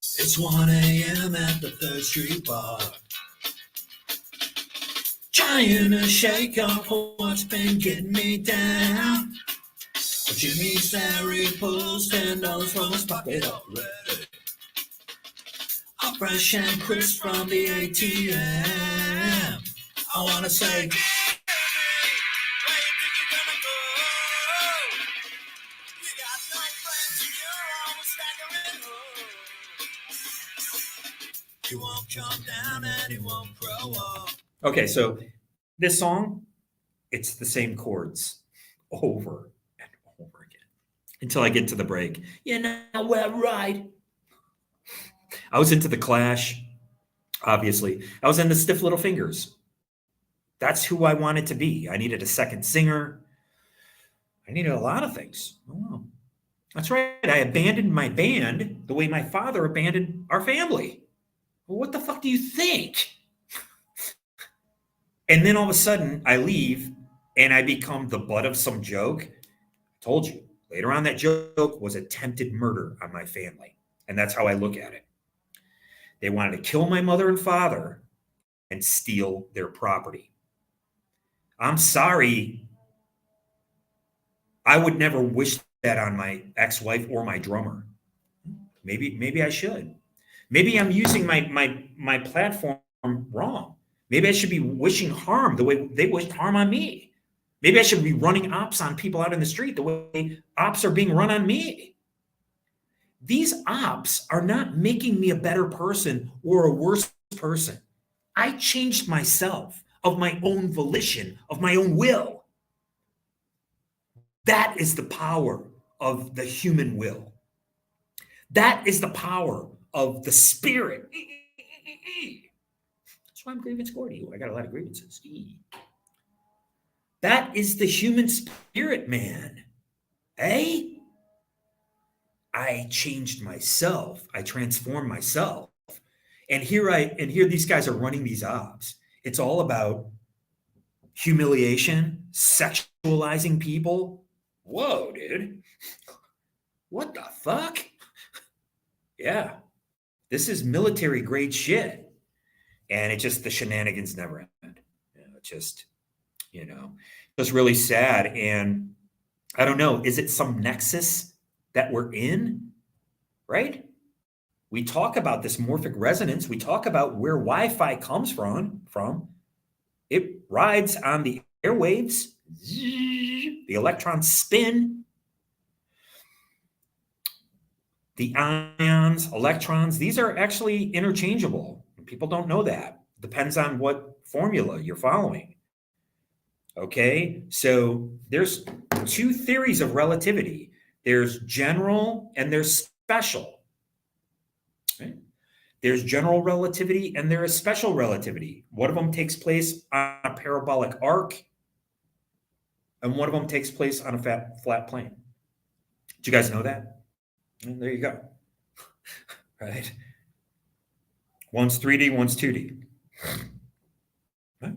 [SPEAKER 1] It's 1 a.m. at the 3rd Street Bar. Trying to shake off what's been getting me down. Jimmy Sari pulls $10 from his pocket already. I'm fresh and crisp from the ATM. I want to say, He won't come down and he won't grow up. Okay, so this song, it's the same chords over and over again until I get to the break. You know, we're right. I was into the Clash, obviously. I was into Stiff Little Fingers. That's who I wanted to be. I needed a second singer. I needed a lot of things. Oh, that's right. I abandoned my band the way my father abandoned our family. Well, what the fuck do you think? And then all of a sudden, I leave and I become the butt of some joke. I told you, later on, that joke was attempted murder on my family. And that's how I look at it. They wanted to kill my mother and father and steal their property. I'm sorry. I would never wish that on my ex-wife or my drummer. Maybe I should. Maybe I'm using my platform wrong. Maybe I should be wishing harm the way they wished harm on me. Maybe I should be running ops on people out in the street the way ops are being run on me. These ops are not making me a better person or a worse person. I changed myself of my own volition, of my own will. That is the power of the human will. That is the power of the spirit. That's why I'm grievance Gordy. I got a lot of grievances. That is the human spirit, man. Eh? I changed myself. I transformed myself. And here these guys are running these ops. It's all about humiliation, sexualizing people. Whoa, dude. What the fuck? Yeah. This is military grade shit. And the shenanigans never end. It's really sad. And I don't know, is it some nexus that we're in? Right? We talk about this morphic resonance. We talk about where Wi-Fi comes from. It rides on the airwaves. The electrons spin. The ions, electrons, these are actually interchangeable. People don't know that. Depends on what formula you're following. Okay, so there's two theories of relativity. There's general and there's special. Right? There's general relativity and there is special relativity. One of them takes place on a parabolic arc, and one of them takes place on a flat plane. Did you guys know that? And there you go. Right? One's 3D, one's 2D. Right?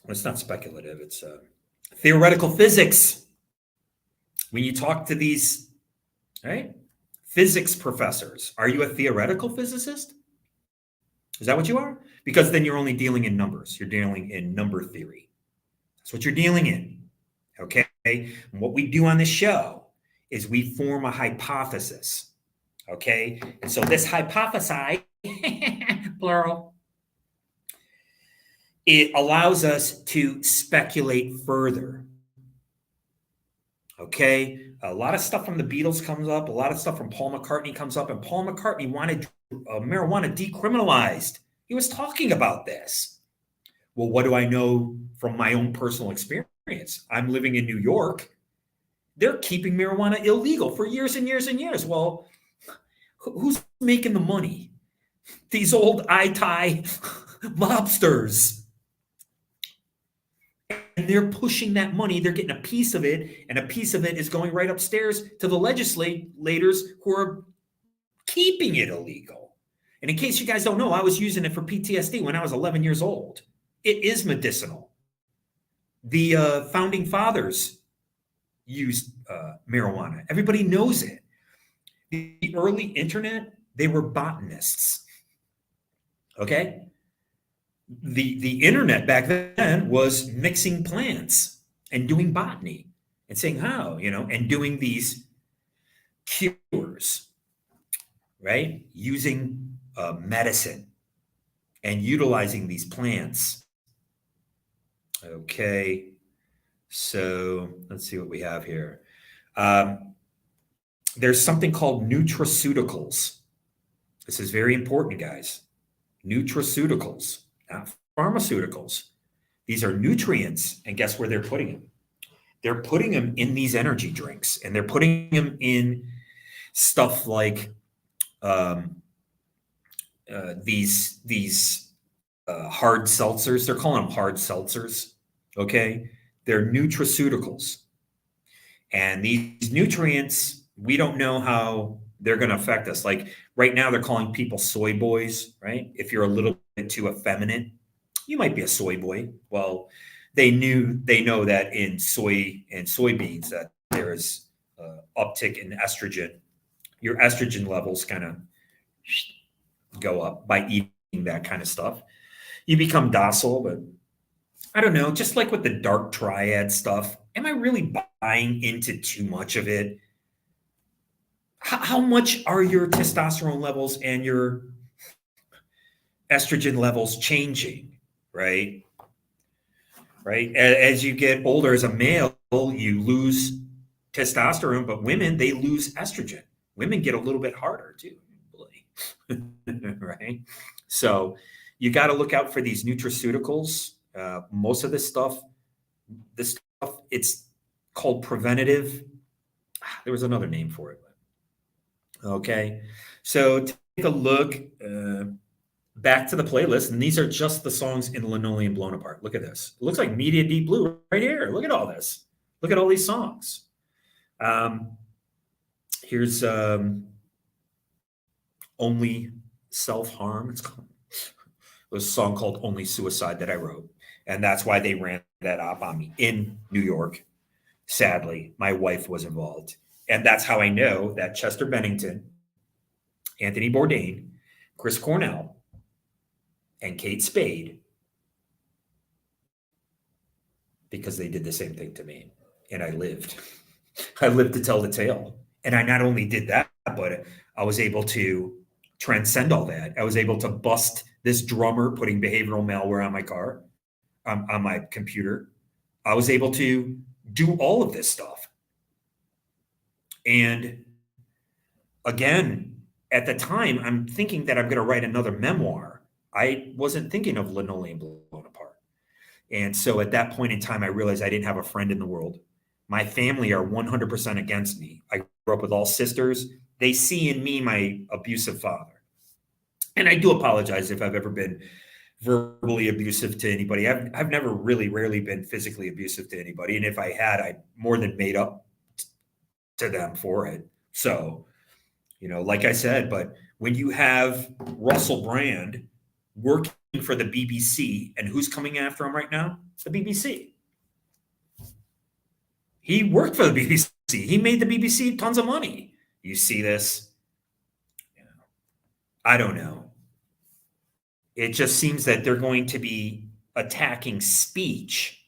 [SPEAKER 1] It's not speculative. It's theoretical physics. When you talk to these, right, physics professors, are you a theoretical physicist? Is that what you are? Because then you're only dealing in numbers. You're dealing in number theory. That's what you're dealing in. Okay? And what we do on this show is we form a hypothesis. Okay? And so this hypothesis, plural, it allows us to speculate further. Okay? A lot of stuff from the Beatles comes up. A lot of stuff from Paul McCartney comes up. And Paul McCartney wanted marijuana decriminalized. He was talking about this. Well, what do I know from my own personal experience? I'm living in New York. They're keeping marijuana illegal for years and years and years. Well, who's making the money? These old eye-tie mobsters. And they're pushing that money. They're getting a piece of it, and a piece of it is going right upstairs to the legislators who are keeping it illegal. And in case you guys don't know, I was using it for PTSD when I was 11 years old. It is medicinal. The founding fathers used marijuana. Everybody knows it. The early internet, they were botanists. Okay? The internet back then was mixing plants and doing botany and saying how, and doing these cures, right? Using medicine and utilizing these plants. Okay, so let's see what we have here. There's something called nutraceuticals. This is very important, guys. Nutraceuticals, not pharmaceuticals. These are nutrients, and guess where they're putting them? They're putting them in these energy drinks, and they're putting them in stuff like these hard seltzers. They're calling them hard seltzers. Okay, they're nutraceuticals, and these nutrients, we don't know how they're going to affect us. Like right now, they're calling people soy boys. Right? If you're a little bit too effeminate, you might be a soy boy. Well, they know that in soy and soybeans that there is uptick in estrogen. Your estrogen levels kind of go up by eating that kind of stuff. You become docile, but I don't know. Just like with the dark triad stuff, am I really buying into too much of it? How much are your testosterone levels and your estrogen levels changing? Right? Right. As you get older as a male, you lose testosterone, but women, they lose estrogen. Women get a little bit harder too. Right. So you got to look out for these nutraceuticals. Most of this stuff, it's called preventative. There was another name for it. Okay. So take a look back to the playlist, and these are just the songs in Linoleum Blown Apart. Look at this. It looks like Media Deep Blue right here. Look at all this. Look at all these songs. Here's Only Self-Harm. It was a song called Only Suicide that I wrote. And that's why they ran that op on me in New York. Sadly, my wife was involved. And that's how I know that Chester Bennington, Anthony Bourdain, Chris Cornell, and Kate Spade, because they did the same thing to me. And I lived. I lived to tell the tale. And I not only did that, but I was able to transcend all that. I was able to bust this drummer putting behavioral malware on my car, on my computer. I was able to do all of this stuff. And again, at the time, I'm thinking that I'm going to write another memoir. I wasn't thinking of Linoleum Blown Apart. And so at that point in time, I realized I didn't have a friend in the world. My family are 100% against me. I grew up with all sisters. They see in me my abusive father. And I do apologize if I've ever been verbally abusive to anybody. I've never rarely been physically abusive to anybody. And if I had, I more than made up to them for it. So, like I said, but when you have Russell Brand working for the BBC, and who's coming after him right now? The BBC. He worked for the BBC. He made the BBC tons of money. You see this? I don't know. It just seems that they're going to be attacking speech.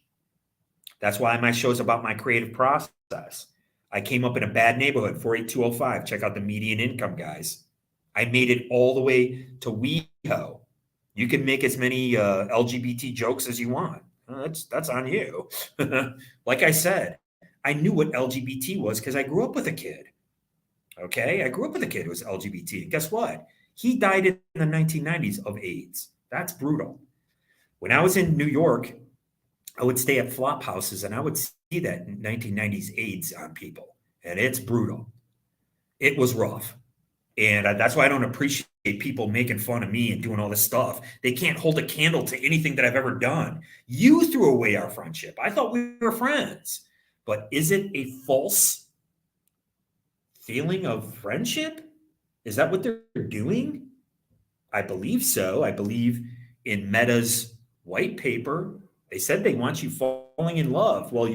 [SPEAKER 1] That's why my show's about my creative process. I came up in a bad neighborhood, 48205. Check out the median income, guys. I made it all the way to WeHo. You can make as many LGBT jokes as you want. That's on you. Like I said, I knew what LGBT was because I grew up with a kid. Okay? I grew up with a kid who was LGBT. And guess what? He died in the 1990s of AIDS. That's brutal. When I was in New York, I would stay at flop houses and I would see that 1990s AIDS on people. And it's brutal. It was rough. And that's why I don't appreciate people making fun of me and doing all this stuff. They can't hold a candle to anything that I've ever done. You threw away our friendship. I thought we were friends. But is it a false feeling of friendship? Is that what they're doing? I believe so. I believe in Meta's white paper, they said they want you falling in love. Well,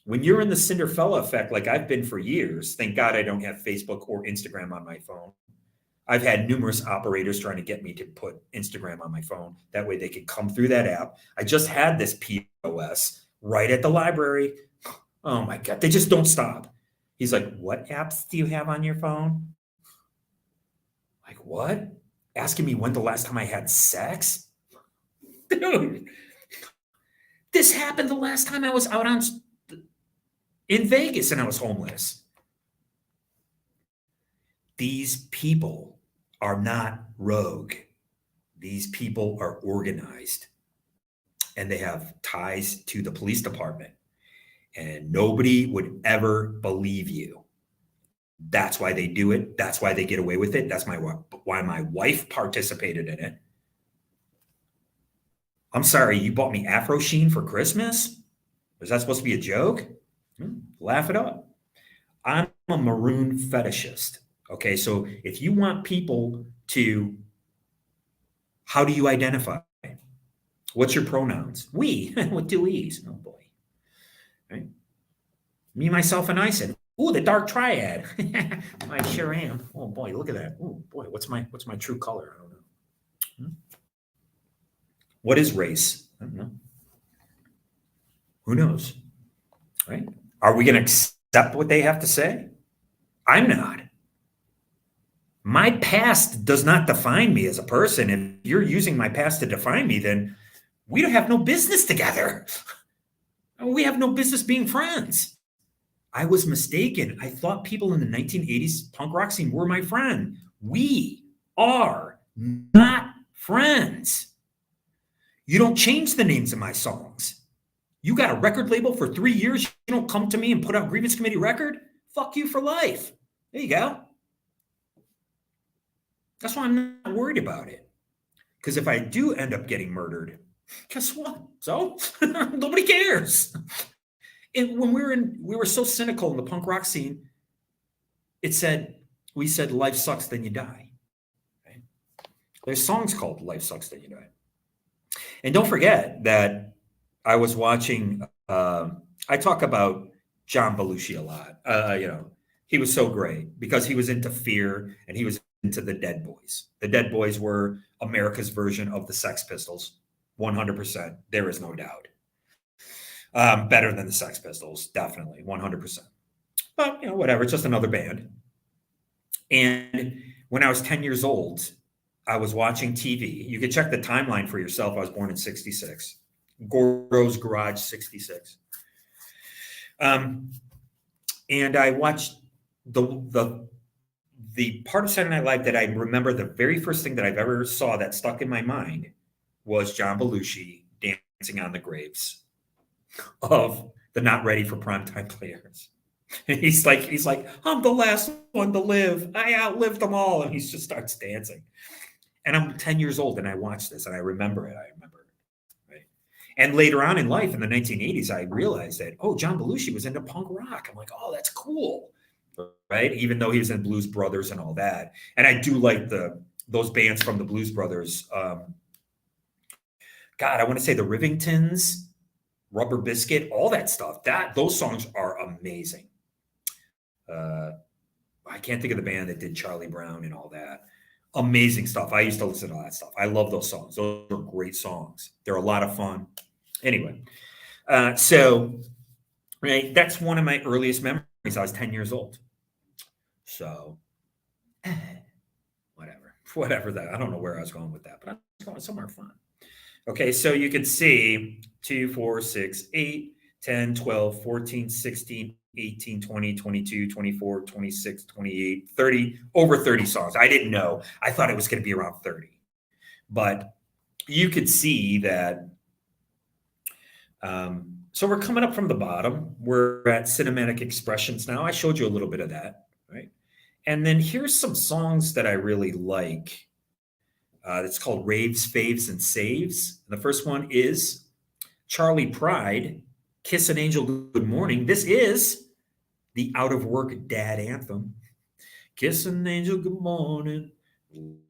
[SPEAKER 1] when you're in the Cinderfella effect, like I've been for years, thank God I don't have Facebook or Instagram on my phone. I've had numerous operators trying to get me to put Instagram on my phone. That way they could come through that app. I just had this POS right at the library. Oh my God, they just don't stop. He's like, what apps do you have on your phone? Like, what? Asking me when the last time I had sex? Dude, this happened the last time I was out in Vegas and I was homeless. These people are not rogue. These people are organized and they have ties to the police department. And nobody would ever believe you. That's why they do it. That's why they get away with it. That's why my wife participated in it. I'm sorry, you bought me Afro Sheen for Christmas? Was that supposed to be a joke? Laugh it up. I'm a maroon fetishist. Okay, so if you want people to, how do you identify? What's your pronouns? We, with two E's. Oh boy. Right? Me, myself, and I said, ooh, the dark triad. I sure am. Oh boy, look at that. Oh boy, what's my true color? I don't know. What is race? I don't know. Who knows? Right? Are we going to accept what they have to say? I'm not. My past does not define me as a person. If you're using my past to define me, then we don't have no business together. We have no business being friends. I was mistaken. I thought people in the 1980s punk rock scene were my friend. We are not friends. You don't change the names of my songs. You got a record label for 3 years. You don't come to me and put out Grievance Committee record. Fuck you for life. There you go. That's why I'm not worried about it. Because if I do end up getting murdered, guess what? So nobody cares. And when we were so cynical in the punk rock scene, we said life sucks, then you die. Right? There's songs called Life Sucks, Then You Die. And don't forget that I was watching, I talk about John Belushi a lot. He was so great because he was into Fear and he was into the Dead Boys. The Dead Boys were America's version of the Sex Pistols, 100%. There is no doubt. Better than the Sex Pistols, definitely, 100%. But, whatever, it's just another band. And when I was 10 years old, I was watching TV. You can check the timeline for yourself. I was born in 66. Gordo's Garage, 66. And I watched the part of Saturday Night Live that I remember, the very first thing that I've ever saw that stuck in my mind was John Belushi dancing on the graves of the not ready for primetime players. And he's like, I'm the last one to live. I outlived them all. And he just starts dancing. And I'm 10 years old and I watched this and I remember it. Right? And later on in life in the 1980s, I realized that, John Belushi was into punk rock. I'm like, oh, that's cool. Right? Even though he was in Blues Brothers and all that. And I do like those bands from the Blues Brothers. God, I want to say the Rivingtons, Rubber Biscuit, all that stuff. Those songs are amazing. I can't think of the band that did Charlie Brown and all that. Amazing stuff. I used to listen to all that stuff. I love those songs. Those are great songs. They're a lot of fun. Anyway, so right, that's one of my earliest memories. I was 10 years old. So whatever that. I don't know where I was going with that, but I was going somewhere fun. Okay, so you can see 2, 4, 6, 8, 10, 12, 14, 16, 18, 20, 22, 24, 26, 28, 30, over 30 songs. I didn't know. I thought it was going to be around 30. But you could see that. So we're coming up from the bottom. We're at Cinematic Expressions now. I showed you a little bit of that, right? And then here's some songs that I really like. It's called Raves, Faves, and Saves. And the first one is Charlie Pride, Kiss an Angel Good Morning. This is the Out of Work Dad anthem. Kiss an angel good morning.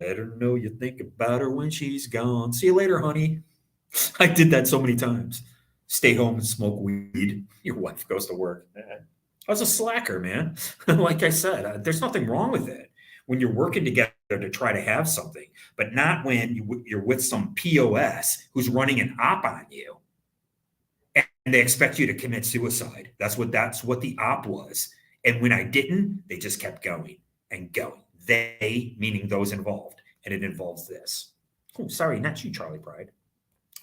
[SPEAKER 1] Let her know you think about her when she's gone. See you later, honey. I did that so many times. Stay home and smoke weed. Your wife goes to work. I was a slacker, man. Like I said, there's nothing wrong with it when you're working together to try to have something, but not when you're with some POS who's running an op on you and they expect you to commit suicide. That's what the op was. And when I didn't, they just kept going and going. They, meaning those involved. And it involves this. Oh, sorry, not you, Charlie Pride.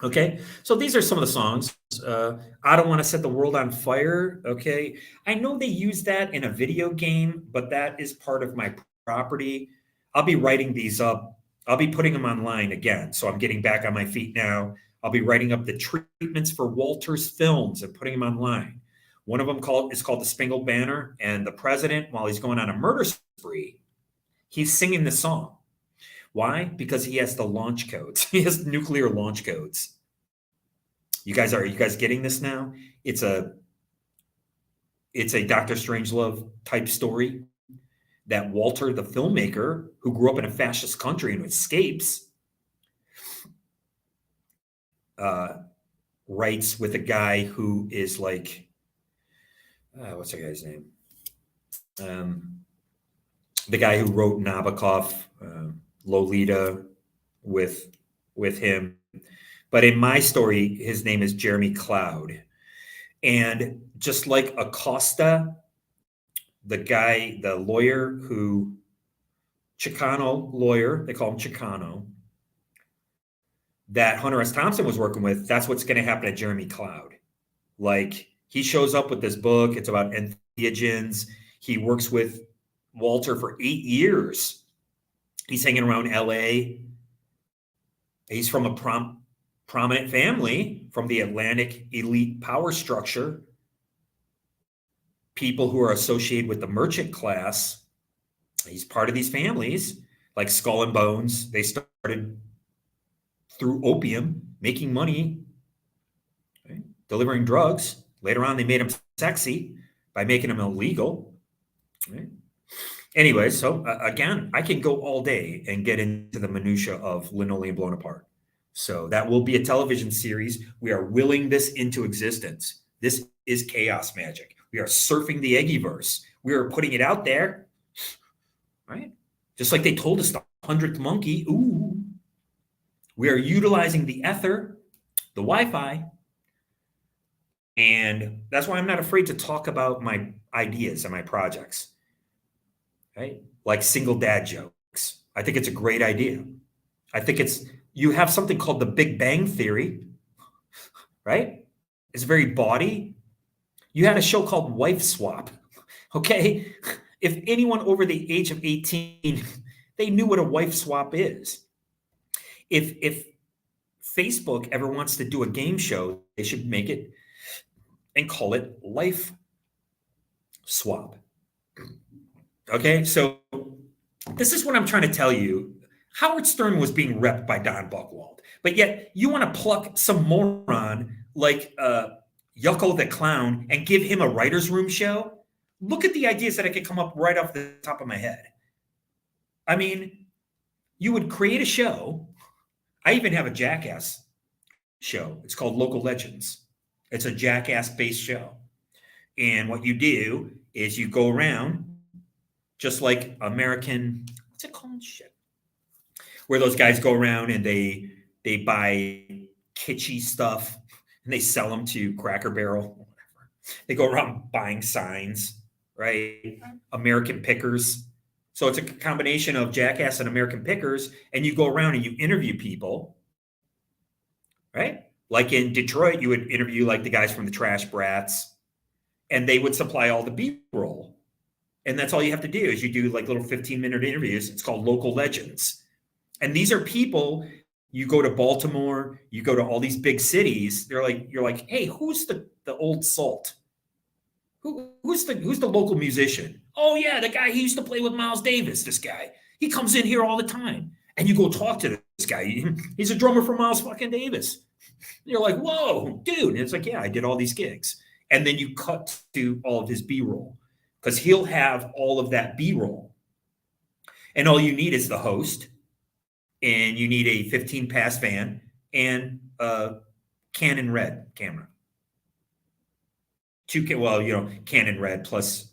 [SPEAKER 1] Okay, so these are some of the songs. I Don't Want to Set the World on Fire. Okay, I know they use that in a video game, but that is part of my property. I'll be writing these up. I'll be putting them online again. So I'm getting back on my feet now. I'll be writing up the treatments for Walter's films and putting them online. One of them is called The Spangled Banner, and the president, while he's going on a murder spree, he's singing the song. Why? Because he has the launch codes. He has nuclear launch codes. Are you guys getting this now? It's a Dr. Strangelove type story that Walter, the filmmaker, who grew up in a fascist country and escapes, writes with a guy who is like, what's that guy's name? The guy who wrote Nabokov, Lolita, with him. But in my story, his name is Jeremy Cloud. And just like Acosta, the lawyer Chicano lawyer, they call him Chicano, that Hunter S. Thompson was working with, that's what's going to happen to Jeremy Cloud. Like, he shows up with this book. It's about entheogens. He works with Walter for 8 years. He's hanging around LA. He's from a prominent family from the Atlantic elite power structure. People who are associated with the merchant class. He's part of these families, like Skull and Bones. They started through opium, making money, right? Delivering drugs. Later on, they made them sexy by making them illegal. Right? Anyway, so again, I can go all day and get into the minutia of Linoleum Blown Apart. So that will be a television series. We are willing this into existence. This is chaos magic. We are surfing the Eggieverse. We are putting it out there, right? Just like they told us the 100th monkey. Ooh. We are utilizing the ether, the Wi-Fi. And that's why I'm not afraid to talk about my ideas and my projects, right? Like single dad jokes. I think it's a great idea. I think you have something called the Big Bang Theory, right? It's very bawdy. You had a show called Wife Swap, okay? If anyone over the age of 18, they knew what a wife swap is. If Facebook ever wants to do a game show, they should make it and call it Life Swap. Okay, so this is what I'm trying to tell you. Howard Stern was being repped by Don Buchwald, but yet you want to pluck some moron like Yucko the Clown and give him a writer's room show? Look at the ideas that I could come up right off the top of my head. I mean, you would create a show. I even have a Jackass show. It's called Local Legends. It's a Jackass-based show. And what you do is you go around just like American, what's it called? Shit. Where those guys go around and they buy kitschy stuff and they sell them to Cracker Barrel, whatever. They go around buying signs, right? American Pickers. So it's a combination of Jackass and American Pickers, and you go around and you interview people, right? Like in Detroit, you would interview like the guys from the Trash Brats, and they would supply all the B-roll. And that's all you have to do is you do like little 15-minute interviews. It's called Local Legends. And these are people, you go to Baltimore, you go to all these big cities, you're like, hey, who's the old salt? Who's the local musician? Oh yeah, the guy he used to play with Miles Davis, this guy. He comes in here all the time. And you go talk to this guy. He's a drummer for Miles fucking Davis. You're like, whoa, dude. And it's like, yeah, I did all these gigs. And then you cut to all of his B-roll because he'll have all of that B-roll. And all you need is the host, and you need a 15-pass van and a Canon Red camera. Canon Red plus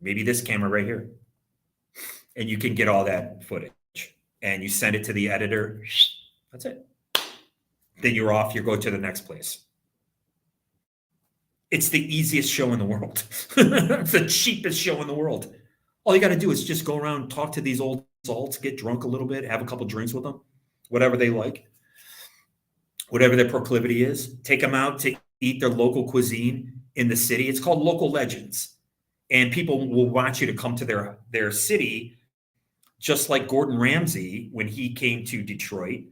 [SPEAKER 1] maybe this camera right here. And you can get all that footage. And you send it to the editor. That's it. Then you're off. You go to the next place. It's the easiest show in the world. It's the cheapest show in the world. All you got to do is just go around, talk to these old salts, get drunk a little bit, have a couple drinks with them, whatever they like, whatever their proclivity is. Take them out to eat their local cuisine in the city. It's called Local Legends. And people will want you to come to their city just like Gordon Ramsay, when he came to Detroit,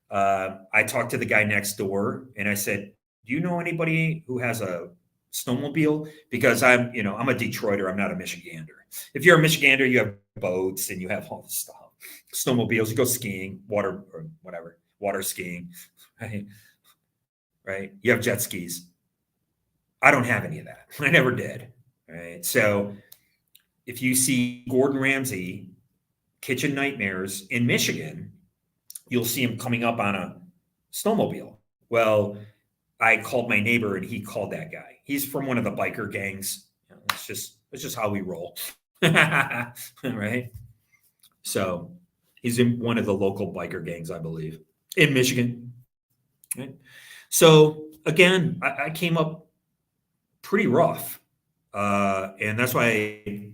[SPEAKER 1] I talked to the guy next door and I said, "Do you know anybody who has a snowmobile?" Because I'm a Detroiter. I'm not a Michigander. If you're a Michigander, you have boats and you have all this stuff. Snowmobiles, you go skiing, water or whatever, water skiing, right? Right. You have jet skis. I don't have any of that. I never did. Right. So if you see Gordon Ramsay Kitchen Nightmares in Michigan, you'll see him coming up on a snowmobile. Well, I called my neighbor and he called that guy. He's from one of the biker gangs. It's just how we roll. Right. So he's in one of the local biker gangs, I believe, in Michigan. Right. So again, I came up pretty rough. And that's why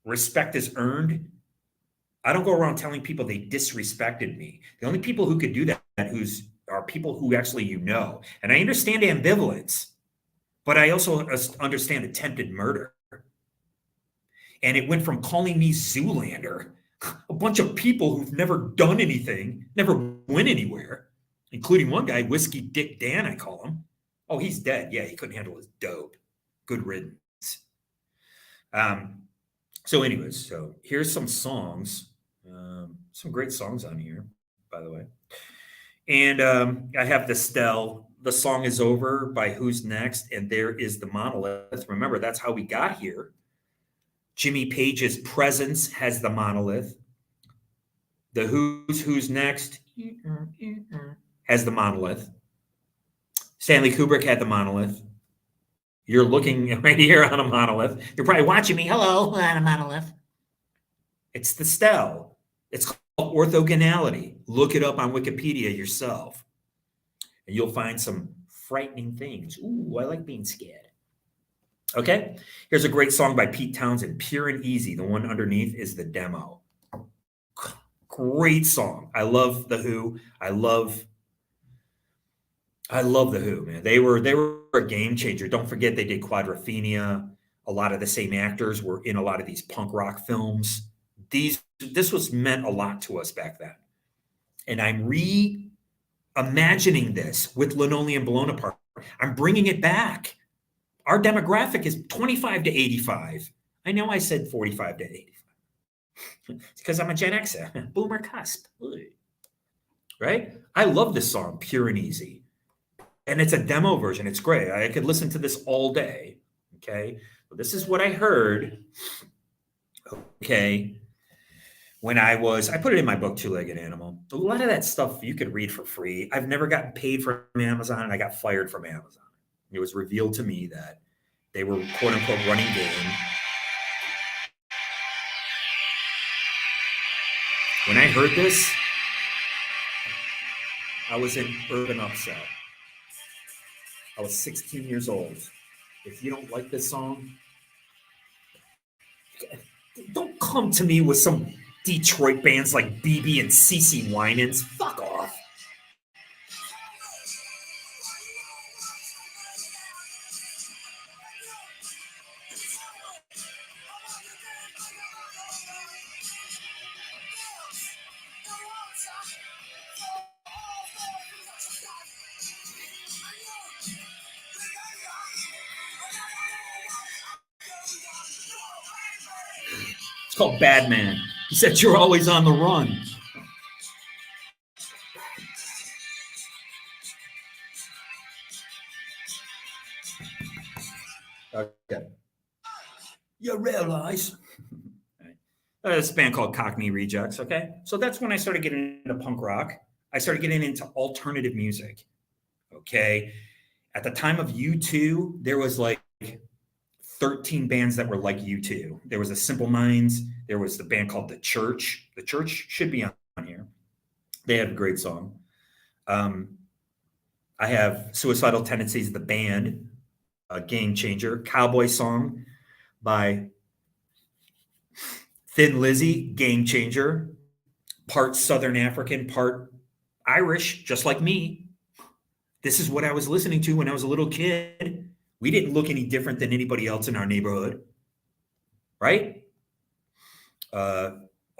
[SPEAKER 1] respect is earned. I don't go around telling people they disrespected me. The only people who could do that are people who actually And I understand ambivalence, but I also understand attempted murder. And it went from calling me Zoolander, a bunch of people who've never done anything, never went anywhere, including one guy, Whiskey Dick Dan, I call him. Oh, he's dead. Yeah, he couldn't handle his dope. Good riddance. So anyways, so here's some songs. Some great songs on here, by the way. And I have the Stell. The Song Is Over by Who's Next, and There Is the Monolith. Remember, that's how we got here. Jimmy Page's Presence has the monolith. The Who's Next has the monolith. Stanley Kubrick had the monolith. You're looking right here on a monolith. You're probably watching me. Hello, on a monolith. It's the Stell. It's called orthogonality. Look it up on Wikipedia yourself. And you'll find some frightening things. Ooh, I like being scared. Okay, here's a great song by Pete Townsend, Pure and Easy. The one underneath is the demo. Great song. I love The Who. I love The Who, man. They were a game changer. Don't forget they did Quadrophenia. A lot of the same actors were in a lot of these punk rock films. This was meant a lot to us back then. And I'm reimagining this with Linoleum Blown Apart. I'm bringing it back. Our demographic is 25 to 85. I know I said 45 to 85. It's because I'm a Gen Xer, boomer cusp. Right? I love this song, Pure and Easy. And it's a demo version. It's great. I could listen to this all day. Okay. Well, this is what I heard. Okay. When I put it in my book, Two-Legged Animal. A lot of that stuff you could read for free. I've never gotten paid from Amazon, and I got fired from Amazon. It was revealed to me that they were, quote unquote, running game. When I heard this, I was in urban upset. I was 16 years old. If you don't like this song, don't come to me with some Detroit bands like BB and CeCe Winans. Fuck off. It's called Bad Man. He said you're always on the run. Okay. You realize. This band called Cockney Rejects, okay? So that's when I started getting into punk rock. I started getting into alternative music, okay? At the time of U2, there was like 13 bands that were like U2. There was a Simple Minds. There was the band called The Church. The Church should be on here. They had a great song. I have Suicidal Tendencies, the band, a Game Changer, Cowboy Song by Thin Lizzy, Game Changer, part Southern African, part Irish, just like me. This is what I was listening to when I was a little kid. We didn't look any different than anybody else in our neighborhood, right?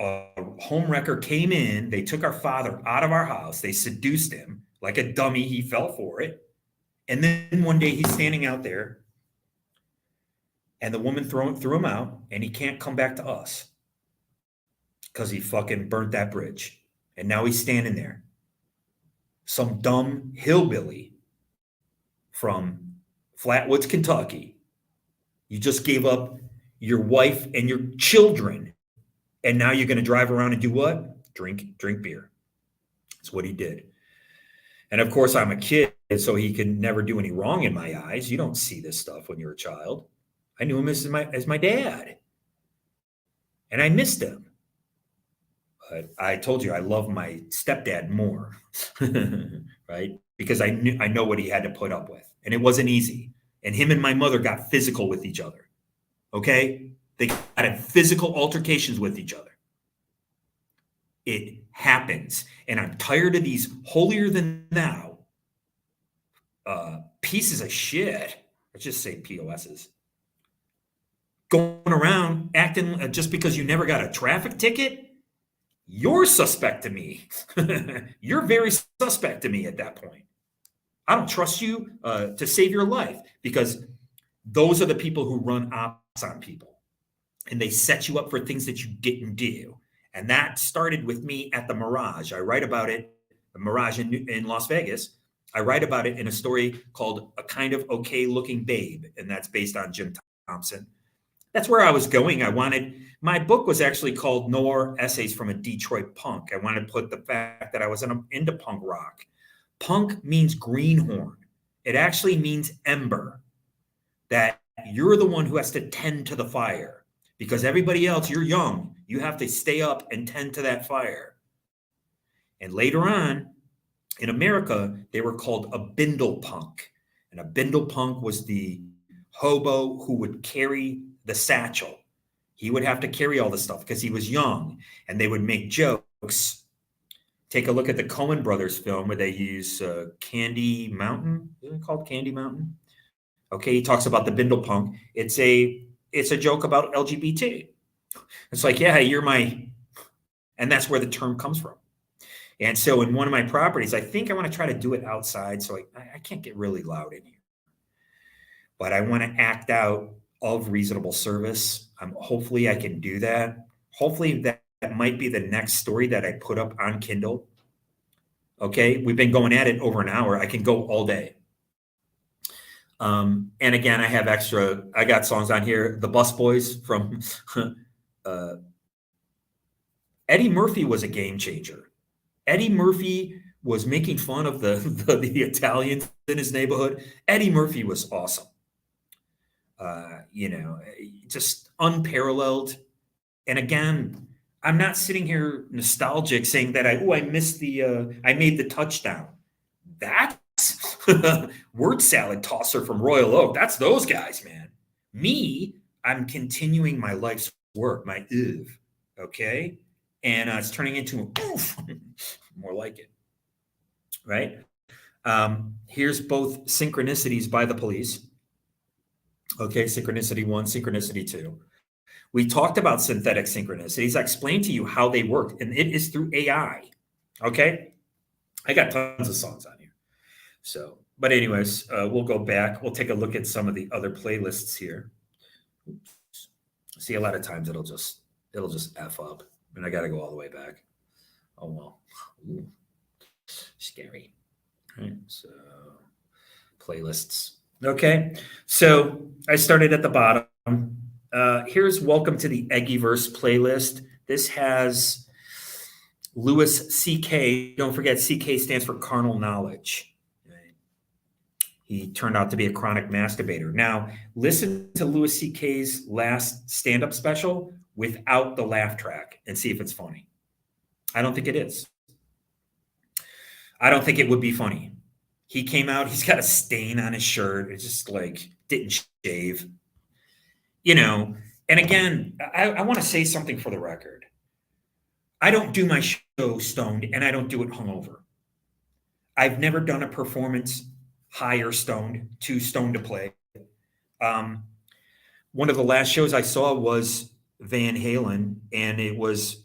[SPEAKER 1] a home wrecker came in. They took our father out of our house. They seduced him like a dummy. He fell for it. And then one day he's standing out there and the woman threw him out and he can't come back to us because he fucking burnt that bridge. And now he's standing there. Some dumb hillbilly from Flatwoods, Kentucky. You just gave up your wife and your children. And now you're going to drive around and do what? Drink beer. That's what he did. And of course, I'm a kid, so he can never do any wrong in my eyes. You don't see this stuff when you're a child. I knew him as my dad. And I missed him. But I told you I love my stepdad more, right? Because I know what he had to put up with. And it wasn't easy. And him and my mother got physical with each other. Okay? They got in physical altercations with each other. It happens. And I'm tired of these holier than thou pieces of shit. Let's just say POSs. Going around acting just because you never got a traffic ticket. You're suspect to me. You're very suspect to me at that point. I don't trust you to save your life because those are the people who run ops on people. And they set you up for things that you didn't do. And that started with me at the Mirage. I write about it, the Mirage in Las Vegas. I write about it in a story called A Kind of Okay Looking Babe. And that's based on Jim Thompson. That's where I was going. My book was actually called Noir Essays from a Detroit Punk. I wanted to put the fact that I was into punk rock. Punk means greenhorn. It actually means ember, that you're the one who has to tend to the fire because everybody else, you're young. You have to stay up and tend to that fire. And later on in America, they were called a bindle punk. And a bindle punk was the hobo who would carry the satchel. He would have to carry all the stuff because he was young and they would make jokes. Take a look at the Coen Brothers film where they use Candy Mountain. Isn't it called Candy Mountain? Okay, he talks about the bindle punk. It's a joke about LGBT. It's like, yeah, you're my, and that's where the term comes from. And so in one of my properties, I think I want to try to do it outside so I can't get really loud in here. But I want to act out of reasonable service. Hopefully I can do that. Hopefully that might be the next story that I put up on Kindle. Okay, we've been going at it over an hour. I can go all day. And again, I got songs on here. The Busboys from Eddie Murphy was a game changer. Eddie Murphy was making fun of the Italians in his neighborhood. Eddie Murphy was awesome. Just unparalleled. And again, I'm not sitting here nostalgic saying that I missed I made the touchdown. That's word salad tosser from Royal Oak. That's those guys, man. Me, I'm continuing my life's work, my oeuvre. Okay. And it's turning into an oof, more like it. Right. Here's both Synchronicities by the Police. Okay, Synchronicity 1, Synchronicity 2. We talked about synthetic synchronicities. I explained to you how they work, and it is through AI. Okay? I got tons of songs on here. So, but anyways, we'll go back. We'll take a look at some of the other playlists here. Oops. See, a lot of times it'll just F up, and I got to go all the way back. Oh, well. Ooh. Scary. All right, so playlists. Okay, so I started at the bottom. Here's Welcome to the Eggyverse playlist. This has Louis C.K. Don't forget, C.K. stands for carnal knowledge. He turned out to be a chronic masturbator. Now, listen to Louis C.K.'s last stand-up special without the laugh track and see if it's funny. I don't think it is. I don't think it would be funny. He came out, he's got a stain on his shirt. It's just like, didn't shave. And again, I want to say something for the record. I don't do my show stoned and I don't do it hungover. I've never done a performance high or stoned, too stoned to play. One of the last shows I saw was Van Halen, and it was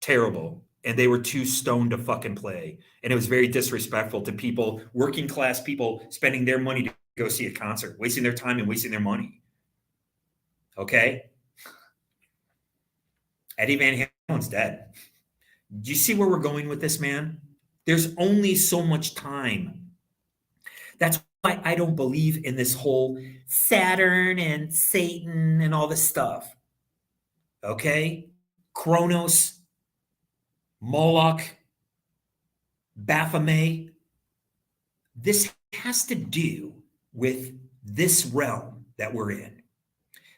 [SPEAKER 1] Terrible. And they were too stoned to fucking play. And it was very disrespectful to people, working class people, spending their money to go see a concert, wasting their time and wasting their money. Okay? Eddie Van Halen's dead. Do you see where we're going with this, man? There's only so much time. That's why I don't believe in this whole Saturn and Satan and all this stuff. Okay? Kronos, Moloch, Baphomet. This has to do with this realm that we're in.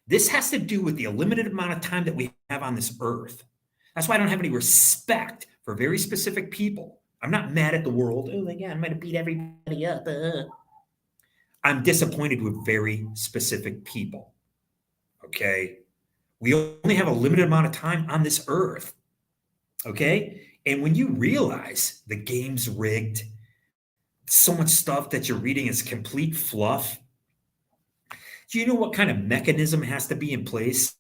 [SPEAKER 1] This has to do with the limited amount of time that we have on this earth. That's why I don't have any respect for very specific people. I'm not mad at the world. Oh my God, I'm going to beat everybody up. I'm disappointed with very specific people. Okay? We only have a limited amount of time on this earth. Okay? And when you realize the game's rigged, so much stuff that you're reading is complete fluff. Do you know what kind of mechanism has to be in place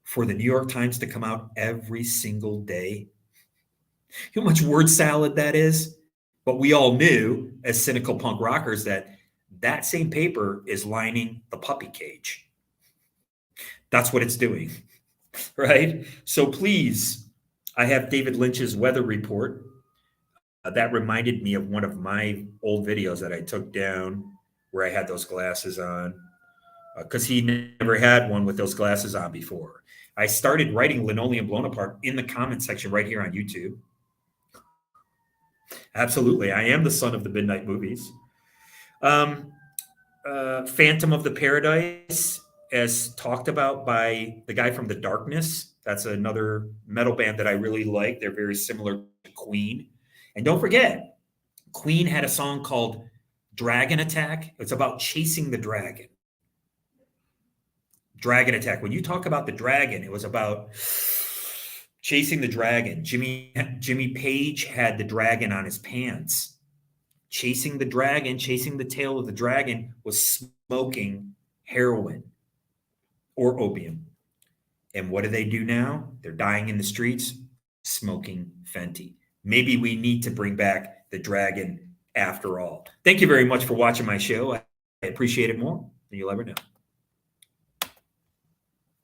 [SPEAKER 1] for the New York Times to come out every single day? You know how much word salad that is? But we all knew as cynical punk rockers that that same paper is lining the puppy cage. That's what it's doing, right? So please, I have David Lynch's weather report. That reminded me of one of my old videos that I took down where I had those glasses on, because he never had one with those glasses on before. I started writing Linoleum Blown Apart in the comment section right here on YouTube. Absolutely. I am the son of the midnight movies. Phantom of the Paradise, as talked about by the guy from The Darkness. That's another metal band that I really like. They're very similar to Queen. And don't forget, Queen had a song called Dragon Attack. It's about chasing the dragon. Dragon Attack. When you talk about the dragon, it was about chasing the dragon. Jimmy Page had the dragon on his pants. Chasing the dragon, chasing the tail of the dragon was smoking heroin or opium. And what do they do now? They're dying in the streets, smoking Fenty. Maybe we need to bring back the dragon after all. Thank you very much for watching my show. I appreciate it more than you'll ever know.